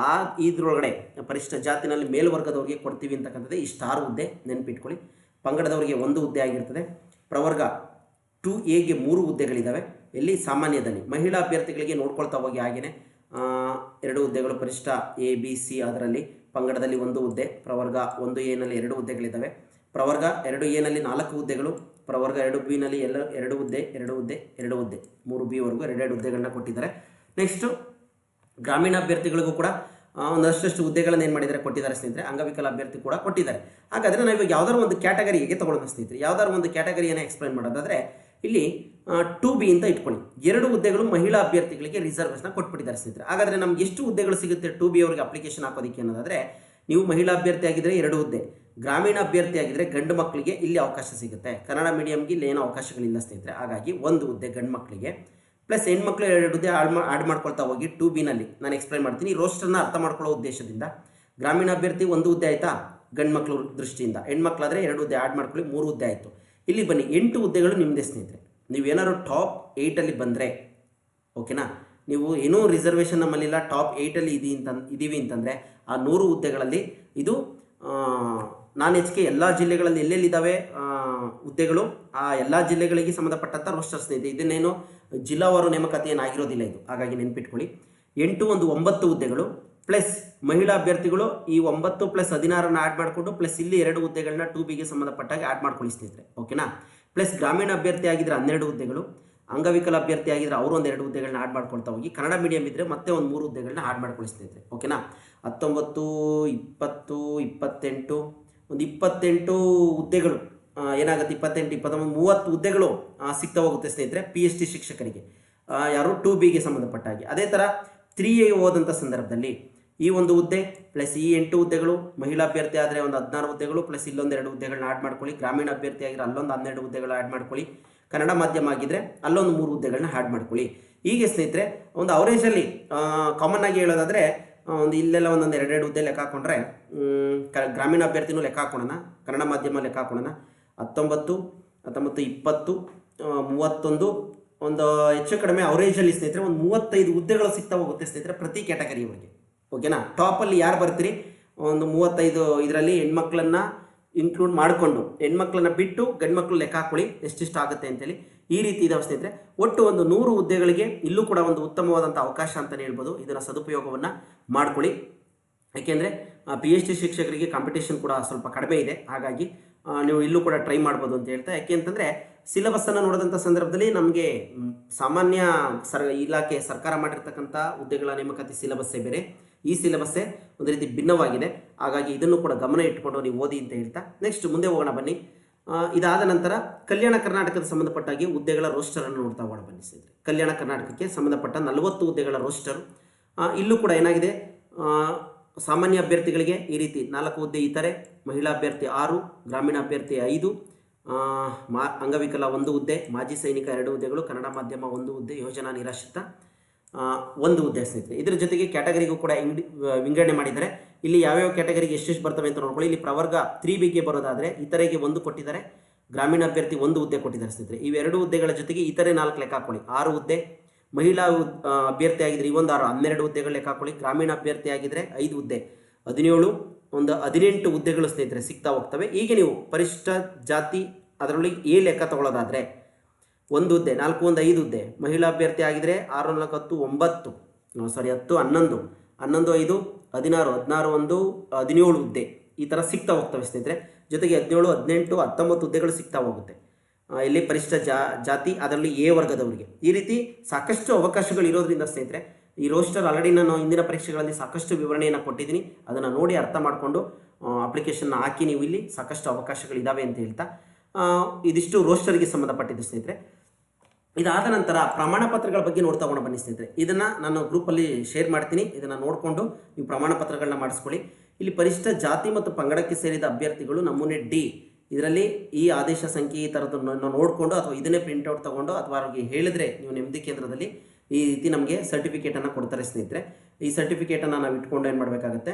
ಇದರೊಳಗಡೆ ಪರಿಶಿಷ್ಟ ಜಾತಿನಲ್ಲಿ ಮೇಲ್ವರ್ಗದವ್ರಿಗೆ ಕೊಡ್ತೀವಿ ಅಂತಕ್ಕಂಥದ್ದು ಈ ಸ್ಟಾರ್ ಹುದ್ದೆ, ನೆನಪಿಟ್ಕೊಳ್ಳಿ. ಪಂಗಡದವರಿಗೆ 1 ಹುದ್ದೆ ಆಗಿರ್ತದೆ. ಪ್ರವರ್ಗ 2Aಗೆ 3 ಹುದ್ದೆಗಳಿದ್ದಾವೆ, ಎಲ್ಲಿ ಸಾಮಾನ್ಯದಲ್ಲಿ. ಮಹಿಳಾ ಅಭ್ಯರ್ಥಿಗಳಿಗೆ ನೋಡ್ಕೊಳ್ತಾ ಹೋಗಿ ಹಾಗೆಯೇ 2 ಹುದ್ದೆಗಳು ಪರಿಶಿಷ್ಟ ABC ಅದರಲ್ಲಿ. ಪಂಗಡದಲ್ಲಿ 1 ಹುದ್ದೆ, ಪ್ರವರ್ಗ 1Aನಲ್ಲಿ 2 ಹುದ್ದೆಗಳಿದ್ದಾವೆ, ಪ್ರವರ್ಗ 2Aನಲ್ಲಿ 4 ಹುದ್ದೆಗಳು, ಪ್ರವರ್ಗ 2B ಎಲ್ಲ 2 ಹುದ್ದೆ 3B ವರೆಗೂ 2 ಹುದ್ದೆಗಳನ್ನ ಕೊಟ್ಟಿದ್ದಾರೆ. ನೆಕ್ಸ್ಟು ಗ್ರಾಮೀಣ ಅಭ್ಯರ್ಥಿಗಳಿಗೂ ಕೂಡ ಒಂದಷ್ಟು ಹುದ್ದೆಗಳನ್ನು ಏನು ಮಾಡಿದ್ದಾರೆ ಕೊಟ್ಟಿದ್ದಾರೆ ಸ್ನೇಹಿತರೆ. ಅಂಗವಿಕಲ ಅಭ್ಯರ್ಥಿ ಕೂಡ ಕೊಟ್ಟಿದ್ದಾರೆ. ಹಾಗಾದರೆ ನಾವು ಇವಾಗ ಯಾವ್ದಾದ್ರು ಒಂದು ಕ್ಯಾಟಗರಿಗೆ ತೊಗೊಳ್ಳೋಣ ಸ್ನೇಹಿತರೆ. ಯಾವ್ದಾದ್ರು ಒಂದು ಕ್ಯಾಟಗರಿಯನ್ನು ಎಕ್ಸ್ಪ್ಲೈನ್ ಮಾಡೋದಾದರೆ ಇಲ್ಲಿ 2B ಅಂತ ಇಟ್ಕೊಳ್ಳಿ. 2 ಹುದ್ದೆಗಳು ಮಹಿಳಾ ಅಭ್ಯರ್ಥಿಗಳಿಗೆ ರಿಸರ್ವೇಷನ್ ಕೊಟ್ಬಿಟ್ಟಿದ್ದಾರೆ ಸ್ನೇಹಿತರೆ. ಹಾಗಾದರೆ ನಮ್ಗೆ ಎಷ್ಟು ಹುದ್ದೆಗಳು ಸಿಗುತ್ತೆ 2B ಅವರಿಗೆ ಅಪ್ಲಿಕೇಶನ್ ಹಾಕೋದಕ್ಕೆ ಅನ್ನೋದಾದರೆ, ನೀವು ಮಹಿಳಾ ಅಭ್ಯರ್ಥಿ ಆಗಿದ್ದರೆ 2 ಹುದ್ದೆ, ಗ್ರಾಮೀಣ ಅಭ್ಯರ್ಥಿ ಆಗಿದ್ದರೆ ಗಂಡು ಮಕ್ಕಳಿಗೆ ಇಲ್ಲಿ ಅವಕಾಶ ಸಿಗುತ್ತೆ. ಕನ್ನಡ ಮೀಡಿಯಂಗೆ ಇಲ್ಲಿ ಏನೋ ಅವಕಾಶಗಳಿಲ್ಲ ಸ್ನೇಹಿತರೆ. ಹಾಗಾಗಿ 1 ಹುದ್ದೆ ಗಂಡು ಮಕ್ಕಳಿಗೆ ಪ್ಲಸ್ ಹೆಣ್ಮಕ್ಳು 2 ಹುದ್ದೆ ಆಡ್ ಮಾಡ್ಕೊಳ್ತಾ ಹೋಗಿ 2Bನಲ್ಲಿ ನಾನು ಎಕ್ಸ್ಪ್ಲೈನ್ ಮಾಡ್ತೀನಿ ರೋಸ್ಟರ್ನ ಅರ್ಥ ಮಾಡ್ಕೊಳ್ಳೋ ಉದ್ದೇಶದಿಂದ. ಗ್ರಾಮೀಣ ಅಭ್ಯರ್ಥಿ 1 ಹುದ್ದೆ ಆಯಿತಾ ಗಂಡು ಮಕ್ಕಳು ದೃಷ್ಟಿಯಿಂದ, ಹೆಣ್ಮಕ್ಳಾದರೆ 2 ಹುದ್ದೆ ಆಡ್ ಮಾಡ್ಕೊಳ್ಳಿ 3 ಹುದ್ದೆ ಆಯಿತು. ಇಲ್ಲಿ ಬನ್ನಿ 8 ಹುದ್ದೆಗಳು ನಿಮ್ಮದೇ ಸ್ನೇಹಿತರೆ. ನೀವೇನಾದ್ರು ಟಾಪ್ 8ಅಲ್ಲಿ ಬಂದರೆ ಓಕೆನಾ, ನೀವು ಏನೂ ರಿಸರ್ವೇಷನ್ ನಮ್ಮಲ್ಲಿಲ್ಲ ಟಾಪ್ 8ಅಲ್ಲಿ ಇದೀವಿ ಅಂತಂದರೆ ಆ 100 ಹುದ್ದೆಗಳಲ್ಲಿ ಇದು ನಾನ್ HK ಎಲ್ಲ ಜಿಲ್ಲೆಗಳಲ್ಲಿ ಎಲ್ಲೆಲ್ಲಿದ್ದಾವೆ ಹುದ್ದೆಗಳು ಆ ಎಲ್ಲ ಜಿಲ್ಲೆಗಳಿಗೆ ಸಂಬಂಧಪಟ್ಟಂಥ ರೋಸ್ಟರ್ ಸ್ನೇಹಿತರೆ. ಇದನ್ನೇನು ಜಿಲ್ಲಾವಾರು ನೇಮಕಾತಿ ಏನಾಗಿರೋದಿಲ್ಲ ಇದು, ಹಾಗಾಗಿ ನೆನ್ಪಿಟ್ಕೊಳ್ಳಿ. 8 ಒಂದು 9 ಹುದ್ದೆಗಳು ಪ್ಲಸ್ ಮಹಿಳಾ ಅಭ್ಯರ್ಥಿಗಳು ಈ 9 ಪ್ಲಸ್ 16 ಆ್ಯಡ್ ಮಾಡಿಕೊಂಡು ಪ್ಲಸ್ ಇಲ್ಲಿ 2 ಹುದ್ದೆಗಳನ್ನ 2Bಗೆ ಸಂಬಂಧಪಟ್ಟಾಗಿ ಆ್ಯಡ್ ಮಾಡ್ಕೊಳ್ಳಿ ಸ್ನೇಹಿತರೆ ಓಕೆನಾ. ಪ್ಲಸ್ ಗ್ರಾಮೀಣ ಅಭ್ಯರ್ಥಿ ಆಗಿದ್ರೆ 12 ಹುದ್ದೆಗಳು, ಅಂಗವಿಕಲ ಅಭ್ಯರ್ಥಿ ಆಗಿದ್ರೆ ಅವರು ಒಂದು 2 ಹುದ್ದೆಗಳನ್ನ ಆ್ಯಡ್ ಮಾಡ್ಕೊಳ್ತಾ ಹೋಗಿ, ಕನ್ನಡ ಮೀಡಿಯಂ ಇದ್ದರೆ ಮತ್ತೆ ಒಂದು 3 ಹುದ್ದೆಗಳನ್ನ ಆ್ಯಡ್ ಮಾಡ್ಕೊಳ್ಳಿ ಸ್ನೇಹಿತರೆ ಓಕೆನಾ. 19, 20, 28 ಒಂದು 28 ಹುದ್ದೆಗಳು ಏನಾಗುತ್ತೆ 28, 23, 30 ಹುದ್ದೆಗಳು ಸಿಗ್ತಾ ಹೋಗುತ್ತೆ ಸ್ನೇಹಿತರೆ PhD ಶಿಕ್ಷಕರಿಗೆ ಯಾರು 2Bಗೆ ಸಂಬಂಧಪಟ್ಟಾಗಿ. ಅದೇ ಥರ 3A ಹೋದಂಥ ಸಂದರ್ಭದಲ್ಲಿ ಈ 1 ಹುದ್ದೆ ಪ್ಲಸ್ ಈ 8 ಹುದ್ದೆಗಳು, ಮಹಿಳಾ ಅಭ್ಯರ್ಥಿ ಆದರೆ ಒಂದು 16 ಹುದ್ದೆಗಳು ಪ್ಲಸ್ ಇಲ್ಲೊಂದು 2 ಹುದ್ದೆಗಳನ್ನ ಆ್ಯಡ್ ಮಾಡ್ಕೊಳ್ಳಿ, ಗ್ರಾಮೀಣ ಅಭ್ಯರ್ಥಿ ಆಗಿದ್ರೆ ಅಲ್ಲೊಂದು 12 ಹುದ್ದೆಗಳು ಆ್ಯಡ್ ಮಾಡ್ಕೊಳ್ಳಿ, ಕನ್ನಡ ಮಾಧ್ಯಮ ಆಗಿದ್ದರೆ ಅಲ್ಲೊಂದು 3 ಹುದ್ದೆಗಳನ್ನ ಆ್ಯಡ್ ಮಾಡ್ಕೊಳ್ಳಿ. ಹೀಗೆ ಸ್ನೇಹಿತರೆ ಒಂದು ಅವರೇಜಲ್ಲಿ ಕಾಮನ್ ಆಗಿ ಹೇಳೋದಾದರೆ ಒಂದು ಇಲ್ಲೆಲ್ಲ ಒಂದೊಂದು 2 ಹುದ್ದೆ ಲೆಕ್ಕ ಹಾಕೊಂಡ್ರೆ ಗ್ರಾಮೀಣ ಅಭ್ಯರ್ಥಿನೂ ಲೆಕ್ಕ ಹಾಕೋಣ, ಕನ್ನಡ ಮಾಧ್ಯಮ ಲೆಕ್ಕ ಹಾಕೋಣ. 19, 19, 20, 31 ಒಂದು ಹೆಚ್ಚು ಕಡಿಮೆ ಅವರೇಜಲ್ಲಿ ಸ್ನೇಹಿತರೆ ಒಂದು 35 ಹುದ್ದೆಗಳು ಸಿಗ್ತಾ ಹೋಗುತ್ತೆ ಸ್ನೇಹಿತರೆ ಪ್ರತಿ ಕ್ಯಾಟಗರಿಯವರಿಗೆ ಓಕೆನಾ. ಟಾಪಲ್ಲಿ ಯಾರು ಬರ್ತೀರಿ ಒಂದು 35 ಇದರಲ್ಲಿ ಹೆಣ್ಮಕ್ಳನ್ನ ಇನ್ಕ್ಲೂಡ್ ಮಾಡಿಕೊಂಡು ಹೆಣ್ಮಕ್ಳನ್ನ ಬಿಟ್ಟು ಗಂಡು ಮಕ್ಕಳು ಲೆಕ್ಕ ಹಾಕೊಳ್ಳಿ ಎಷ್ಟಿಷ್ಟು ಆಗುತ್ತೆ ಅಂತೇಳಿ. ಈ ರೀತಿ ಇದಾವೆ ಸ್ನೇಹಿತರೆ. ಒಟ್ಟು ಒಂದು 100 ಹುದ್ದೆಗಳಿಗೆ ಇಲ್ಲೂ ಕೂಡ ಒಂದು ಉತ್ತಮವಾದಂಥ ಅವಕಾಶ ಅಂತಲೇ ಹೇಳ್ಬೋದು. ಇದರ ಸದುಪಯೋಗವನ್ನು ಮಾಡ್ಕೊಳ್ಳಿ. ಯಾಕೆಂದರೆ PhD ಶಿಕ್ಷಕರಿಗೆ ಕಾಂಪಿಟೇಷನ್ ಕೂಡ ಸ್ವಲ್ಪ ಕಡಿಮೆ ಇದೆ, ಹಾಗಾಗಿ ನೀವು ಇಲ್ಲೂ ಕೂಡ ಟ್ರೈ ಮಾಡ್ಬೋದು ಅಂತ ಹೇಳ್ತಾ. ಯಾಕೆ ಅಂತಂದರೆ ಸಿಲೆಬಸ್ಸನ್ನು ನೋಡಿದಂಥ ಸಂದರ್ಭದಲ್ಲಿ ನಮಗೆ ಸಾಮಾನ್ಯ ಇಲಾಖೆ ಸರ್ಕಾರ ಮಾಡಿರ್ತಕ್ಕಂಥ ಹುದ್ದೆಗಳ ನೇಮಕಾತಿ ಸಿಲೆಬಸ್ಸೇ ಬೇರೆ, ಈ ಸಿಲೆಬಸ್ಸೇ ಒಂದು ರೀತಿ ಭಿನ್ನವಾಗಿದೆ. ಹಾಗಾಗಿ ಇದನ್ನು ಕೂಡ ಗಮನ ಇಟ್ಕೊಂಡು ನೀವು ಓದಿ ಅಂತ ಹೇಳ್ತಾ ನೆಕ್ಸ್ಟ್ ಮುಂದೆ ಹೋಗೋಣ ಬನ್ನಿ. ಇದಾದ ನಂತರ ಕಲ್ಯಾಣ ಕರ್ನಾಟಕದ ಸಂಬಂಧಪಟ್ಟಾಗಿ ಹುದ್ದೆಗಳ ರೋಸ್ಟರನ್ನು ನೋಡ್ತಾ ಹೋಗೋಣ ಬನ್ನಿ ಸ್ನೇಹಿತರೆ. ಕಲ್ಯಾಣ ಕರ್ನಾಟಕಕ್ಕೆ ಸಂಬಂಧಪಟ್ಟ 40 ಹುದ್ದೆಗಳ ರೋಸ್ಟರ್. ಇಲ್ಲೂ ಕೂಡ ಏನಾಗಿದೆ ಸಾಮಾನ್ಯ ಅಭ್ಯರ್ಥಿಗಳಿಗೆ ಈ ರೀತಿ 4 ಹುದ್ದೆ ಇದ್ದಾರೆ, ಮಹಿಳಾ ಅಭ್ಯರ್ಥಿ 6, ಗ್ರಾಮೀಣ ಅಭ್ಯರ್ಥಿ 5, ಅಂಗವಿಕಲ 1 ಹುದ್ದೆ, ಮಾಜಿ ಸೈನಿಕ 2 ಹುದ್ದೆಗಳು, ಕನ್ನಡ ಮಾಧ್ಯಮ 1 ಹುದ್ದೆ, ಯೋಜನಾ ನಿರಾಶ್ರಿತ 1 ಹುದ್ದೆ ಸ್ನೇಹಿತರೆ. ಇದರ ಜೊತೆಗೆ ಕ್ಯಾಟಗರಿಗೂ ಕೂಡ ವಿಂಗಡಣೆ ಮಾಡಿದ್ದಾರೆ. ಇಲ್ಲಿ ಯಾವ್ಯಾವ ಕ್ಯಾಟಗರಿಗೆ ಎಷ್ಟೆಷ್ಟು ಬರ್ತವೆ ಅಂತ ನೋಡ್ಕೊಳ್ಳಿ. ಇಲ್ಲಿ ಪ್ರವರ್ಗ 3Bಗೆ ಬರೋದಾದರೆ ಇತರೆಗೆ 1 ಕೊಟ್ಟಿದ್ದಾರೆ, ಗ್ರಾಮೀಣ ಅಭ್ಯರ್ಥಿ 1 ಹುದ್ದೆ ಕೊಟ್ಟಿದ್ದಾರೆ ಸ್ನೇಹಿತರೆ. ಇವೆರಡು ಹುದ್ದೆಗಳ ಜೊತೆಗೆ ಇತರೆ 4 ಲೆಕ್ಕ ಹಾಕೊಳ್ಳಿ, 6 ಹುದ್ದೆ. ಮಹಿಳಾ ಅಭ್ಯರ್ಥಿ ಆಗಿದ್ರೆ ಇವೊಂದು 6, 12 ಹುದ್ದೆಗಳು ಲೆಕ್ಕ ಹಾಕೊಳ್ಳಿ. ಗ್ರಾಮೀಣ ಅಭ್ಯರ್ಥಿ ಆಗಿದ್ರೆ 5 ಹುದ್ದೆ, 17, ಒಂದು 18 ಹುದ್ದೆಗಳು ಸ್ನೇಹಿತರೆ ಸಿಗ್ತಾ ಹೋಗ್ತವೆ. ಈಗ ನೀವು ಪರಿಶಿಷ್ಟ ಜಾತಿ ಅದರೊಳಗೆ A ಲೆಕ್ಕ ತಗೊಳ್ಳೋದಾದರೆ 1 ಹುದ್ದೆ, 4, 1, 5 ಹುದ್ದೆ. ಮಹಿಳಾ ಅಭ್ಯರ್ಥಿ ಆಗಿದ್ರೆ 6, 4, 10, 9, 10, 11, 11, 5, 16, 16, 1, 17 ಹುದ್ದೆ ಈ ಥರ ಸಿಗ್ತಾ ಹೋಗ್ತವೆ ಸ್ನೇಹಿತರೆ. ಜೊತೆಗೆ 17, 18, 19 ಹುದ್ದೆಗಳು ಸಿಗ್ತಾ ಹೋಗುತ್ತೆ ಇಲ್ಲಿ ಪರಿಶಿಷ್ಟ ಜಾತಿ ಅದರಲ್ಲಿ A ವರ್ಗದವರಿಗೆ. ಈ ರೀತಿ ಸಾಕಷ್ಟು ಅವಕಾಶಗಳು ಇರೋದ್ರಿಂದ ಸ್ನೇಹಿತರೆ ಈ ರೋಸ್ಟರ್ ಆಲ್ರೆಡಿ ನಾನು ಹಿಂದಿನ ಪರೀಕ್ಷೆಗಳಲ್ಲಿ ಸಾಕಷ್ಟು ವಿವರಣೆಯನ್ನು ಕೊಟ್ಟಿದ್ದೀನಿ, ಅದನ್ನು ನೋಡಿ ಅರ್ಥ ಮಾಡಿಕೊಂಡು ಅಪ್ಲಿಕೇಶನ್ನ ಹಾಕಿ ನೀವು ಇಲ್ಲಿ ಸಾಕಷ್ಟು ಅವಕಾಶಗಳಿದ್ದಾವೆ ಅಂತ ಹೇಳ್ತಾ ಇದಿಷ್ಟು ರೋಸ್ಟರ್ಗೆ ಸಂಬಂಧಪಟ್ಟಿದ್ದು ಸ್ನೇಹಿತರೆ. ಇದಾದ ನಂತರ ಪ್ರಮಾಣ ಪತ್ರಗಳ ಬಗ್ಗೆ ನೋಡ್ತಾ ಹೋಗೋಣ ಬನ್ನಿ ಸ್ನೇಹಿತರೆ. ಇದನ್ನು ನಾನು ಗ್ರೂಪಲ್ಲಿ ಶೇರ್ ಮಾಡ್ತೀನಿ, ಇದನ್ನು ನೋಡಿಕೊಂಡು ನೀವು ಪ್ರಮಾಣ ಪತ್ರಗಳನ್ನ ಮಾಡಿಸ್ಕೊಳ್ಳಿ. ಇಲ್ಲಿ ಪರಿಶಿಷ್ಟ ಜಾತಿ ಮತ್ತು ಪಂಗಡಕ್ಕೆ ಸೇರಿದ ಅಭ್ಯರ್ಥಿಗಳು ನಮೂನೆ D ಇದರಲ್ಲಿ ಈ ಆದೇಶ ಸಂಖ್ಯೆ ಈ ಥರದನ್ನು ನೋಡಿಕೊಂಡು ಅಥವಾ ಇದನ್ನೇ ಪ್ರಿಂಟ್ಔಟ್ ತೊಗೊಂಡು ಅಥವಾ ಅವ್ರಿಗೆ ಹೇಳಿದ್ರೆ ನೀವು ನೆಮ್ಮದಿ ಕೇಂದ್ರದಲ್ಲಿ ಈ ರೀತಿ ನಮಗೆ ಸರ್ಟಿಫಿಕೇಟನ್ನು ಕೊಡ್ತಾರೆ ಸ್ನೇಹಿತರೆ. ಈ ಸರ್ಟಿಫಿಕೇಟನ್ನು ನಾವು ಇಟ್ಕೊಂಡು ಏನು ಮಾಡಬೇಕಾಗುತ್ತೆ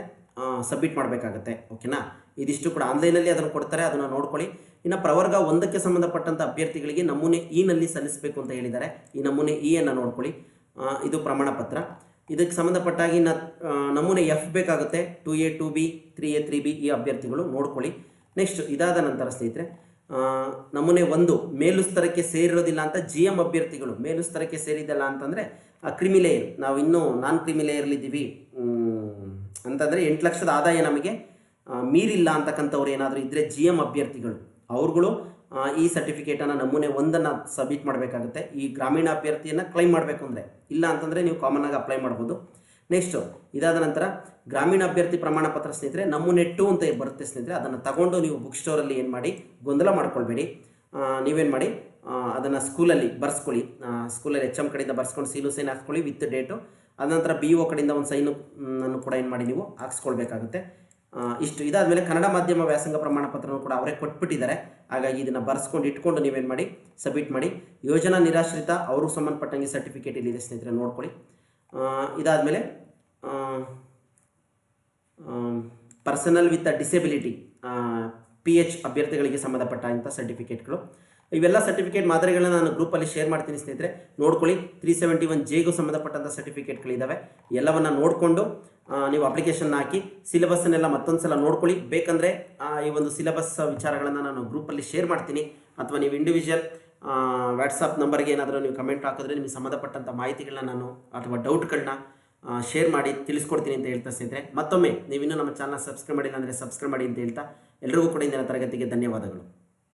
ಸಬ್ಮಿಟ್ ಮಾಡಬೇಕಾಗತ್ತೆ ಓಕೆನಾ. ಇದಿಷ್ಟು ಕೂಡ ಆನ್ಲೈನಲ್ಲಿ ಅದನ್ನು ಕೊಡ್ತಾರೆ, ಅದನ್ನು ನೋಡ್ಕೊಳ್ಳಿ. ಇನ್ನು ಪ್ರವರ್ಗ 1ಕ್ಕೆ ಸಂಬಂಧಪಟ್ಟಂಥ ಅಭ್ಯರ್ಥಿಗಳಿಗೆ ನಮೂನೆ E-ನಲ್ಲಿ ಸಲ್ಲಿಸಬೇಕು ಅಂತ ಹೇಳಿದ್ದಾರೆ. ಈ ನಮೂನೆ E-ಯನ್ನು ನೋಡ್ಕೊಳ್ಳಿ, ಇದು ಪ್ರಮಾಣ ಪತ್ರ. ಇದಕ್ಕೆ ಸಂಬಂಧಪಟ್ಟಾಗಿ ನಮೂನೆ F ಬೇಕಾಗುತ್ತೆ, 2A 2B 3A 3B ಈ ಅಭ್ಯರ್ಥಿಗಳು ನೋಡ್ಕೊಳ್ಳಿ. ನೆಕ್ಸ್ಟ್ ಇದಾದ ನಂತರ ಸ್ನೇಹಿತರೆ ನಮೂನೆ 1 ಮೇಲುಸ್ತರಕ್ಕೆ ಸೇರಿರೋದಿಲ್ಲ ಅಂತ GM ಅಭ್ಯರ್ಥಿಗಳು, ಮೇಲುಸ್ತರಕ್ಕೆ ಸೇರಿದಲ್ಲ ಅಂತಂದರೆ ಕ್ರಿಮಿಲೇಯರ್, ನಾವು ಇನ್ನೂ ನಾನ್ ಕ್ರಿಮಿಲೇಯರ್ಲಿದ್ದೀವಿ ಅಂತಂದರೆ 8 ಲಕ್ಷದ ಆದಾಯ ನಮಗೆ ಮೀರಿಲ್ಲ ಅಂತಕ್ಕಂಥವ್ರು ಏನಾದರೂ ಇದ್ದರೆ GM ಅಭ್ಯರ್ಥಿಗಳು ಅವ್ರುಗಳು ಈ ಸರ್ಟಿಫಿಕೇಟನ್ನು ನಮೂನೆ 1ಅನ್ನು ಸಬ್ಮಿಟ್ ಮಾಡಬೇಕಾಗುತ್ತೆ. ಈ ಗ್ರಾಮೀಣ ಅಭ್ಯರ್ಥಿಯನ್ನು ಕ್ಲೈಮ್ ಮಾಡಬೇಕು ಅಂದರೆ, ಇಲ್ಲ ಅಂತಂದರೆ ನೀವು ಕಾಮನ್ನಾಗಿ ಅಪ್ಲೈ ಮಾಡ್ಬೋದು. ನೆಕ್ಸ್ಟು ಇದಾದ ನಂತರ ಗ್ರಾಮೀಣ ಅಭ್ಯರ್ಥಿ ಪ್ರಮಾಣ ಪತ್ರ ಸ್ನೇಹಿತರೆ ನಮೂನೆ 2 ಅಂತ ಬರುತ್ತೆ ಸ್ನೇಹಿತರೆ. ಅದನ್ನು ತಗೊಂಡು ನೀವು ಬುಕ್ ಸ್ಟೋರಲ್ಲಿ ಏನು ಮಾಡಿ ಗೊಂದಲ ಮಾಡ್ಕೊಳ್ಬೇಡಿ, ನೀವೇನು ಮಾಡಿ ಅದನ್ನು ಸ್ಕೂಲಲ್ಲಿ ಬರ್ಸ್ಕೊಳ್ಳಿ. ಸ್ಕೂಲಲ್ಲಿ ಎಚ್ ಎಮ್ ಕಡೆಯಿಂದ ಬರ್ಸ್ಕೊಂಡು ಸೀಲು ಸೈನ್ ಹಾಕ್ಸ್ಕೊಳ್ಳಿ ವಿತ್ ಡೇಟು. ಅನಂತರ ಬಿ ಒ ಕಡೆಯಿಂದ ಒಂದು ಸೈನು ಅನ್ನು ಕೂಡ ಏನು ಮಾಡಿ ನೀವು ಹಾಕ್ಸ್ಕೊಳ್ಬೇಕಾಗುತ್ತೆ. ಇಷ್ಟು ಇದಾದಮೇಲೆ ಕನ್ನಡ ಮಾಧ್ಯಮ ವ್ಯಾಸಂಗ ಪ್ರಮಾಣ ಪತ್ರನೂ ಕೂಡ ಅವರೇ ಕೊಟ್ಬಿಟ್ಟಿದ್ದಾರೆ. ಹಾಗಾಗಿ ಇದನ್ನು ಬರ್ಸ್ಕೊಂಡು ಇಟ್ಕೊಂಡು ನೀವೇನು ಮಾಡಿ ಸಬ್ಮಿಟ್ ಮಾಡಿ. ಯೋಜನಾ ನಿರಾಶ್ರಿತ ಅವ್ರಿಗೆ ಸಂಬಂಧಪಟ್ಟಂಗೆ ಸರ್ಟಿಫಿಕೇಟ್ ಇಲ್ಲಿದೆ ಸ್ನೇಹಿತರೆ, ನೋಡ್ಕೊಳ್ಳಿ. ಇದಾದಮೇಲೆ ಪರ್ಸನಲ್ ವಿತ್ ಡಿಸೆಬಿಲಿಟಿ PH ಅಭ್ಯರ್ಥಿಗಳಿಗೆ ಸಂಬಂಧಪಟ್ಟಂಥ ಸರ್ಟಿಫಿಕೇಟ್ಗಳು. ಇವೆಲ್ಲ ಸರ್ಟಿಫಿಕೇಟ್ ಮಾದರಿಗಳನ್ನ ನಾನು ಗ್ರೂಪಲ್ಲಿ ಶೇರ್ ಮಾಡ್ತೀನಿ ಸ್ನೇಹಿತರೆ, ನೋಡ್ಕೊಳ್ಳಿ. 371Jಗೂ ಸಂಬಂಧಪಟ್ಟಂಥ ಸರ್ಟಿಫಿಕೇಟ್ಗಳಿದ್ದಾವೆ. ಎಲ್ಲವನ್ನು ನೋಡಿಕೊಂಡು ನೀವು ಅಪ್ಲಿಕೇಶನ್ ಹಾಕಿ ಸಿಲೆಬಸ್ಸನ್ನೆಲ್ಲ ಮತ್ತೊಂದು ಸಲ ನೋಡ್ಕೊಳ್ಳಿ. ಬೇಕಂದರೆ ಈ ಒಂದು ಸಿಲೆಬಸ್ ವಿಚಾರಗಳನ್ನು ನಾನು ಗ್ರೂಪಲ್ಲಿ ಶೇರ್ ಮಾಡ್ತೀನಿ, ಅಥವಾ ನೀವು ಇಂಡಿವಿಜುವಲ್ ವಾಟ್ಸಪ್ ನಂಬರ್ಗೆ ಏನಾದರೂ ನೀವು ಕಮೆಂಟ್ ಹಾಕಿದ್ರೆ ನಿಮಗೆ ಸಂಬಂಧಪಟ್ಟಂಥ ಮಾಹಿತಿಗಳನ್ನ ನಾನು ಅಥವಾ ಡೌಟ್ಗಳನ್ನ ಶೇರ್ ಮಾಡಿ ತಿಳಿಸ್ಕೊಡ್ತೀನಿ ಅಂತ ಹೇಳ್ತಾ ಸ್ನೇಹಿತರೆ, ಮತ್ತೊಮ್ಮೆ ನೀವಿನ್ನೂ ನಮ್ಮ ಚಾನಲ್ ಸಬ್ಸ್ಕ್ರೈಬ್ ಮಾಡಿಲ್ಲ ಅಂದರೆ ಸಬ್ಸ್ಕ್ರೈಬ್ ಮಾಡಿ ಅಂತ ಹೇಳ್ತಾ ಎಲ್ರಿಗೂ ಕೂಡ ಇಂದಿನ ತರಗತಿಗೆ ಧನ್ಯವಾದಗಳು.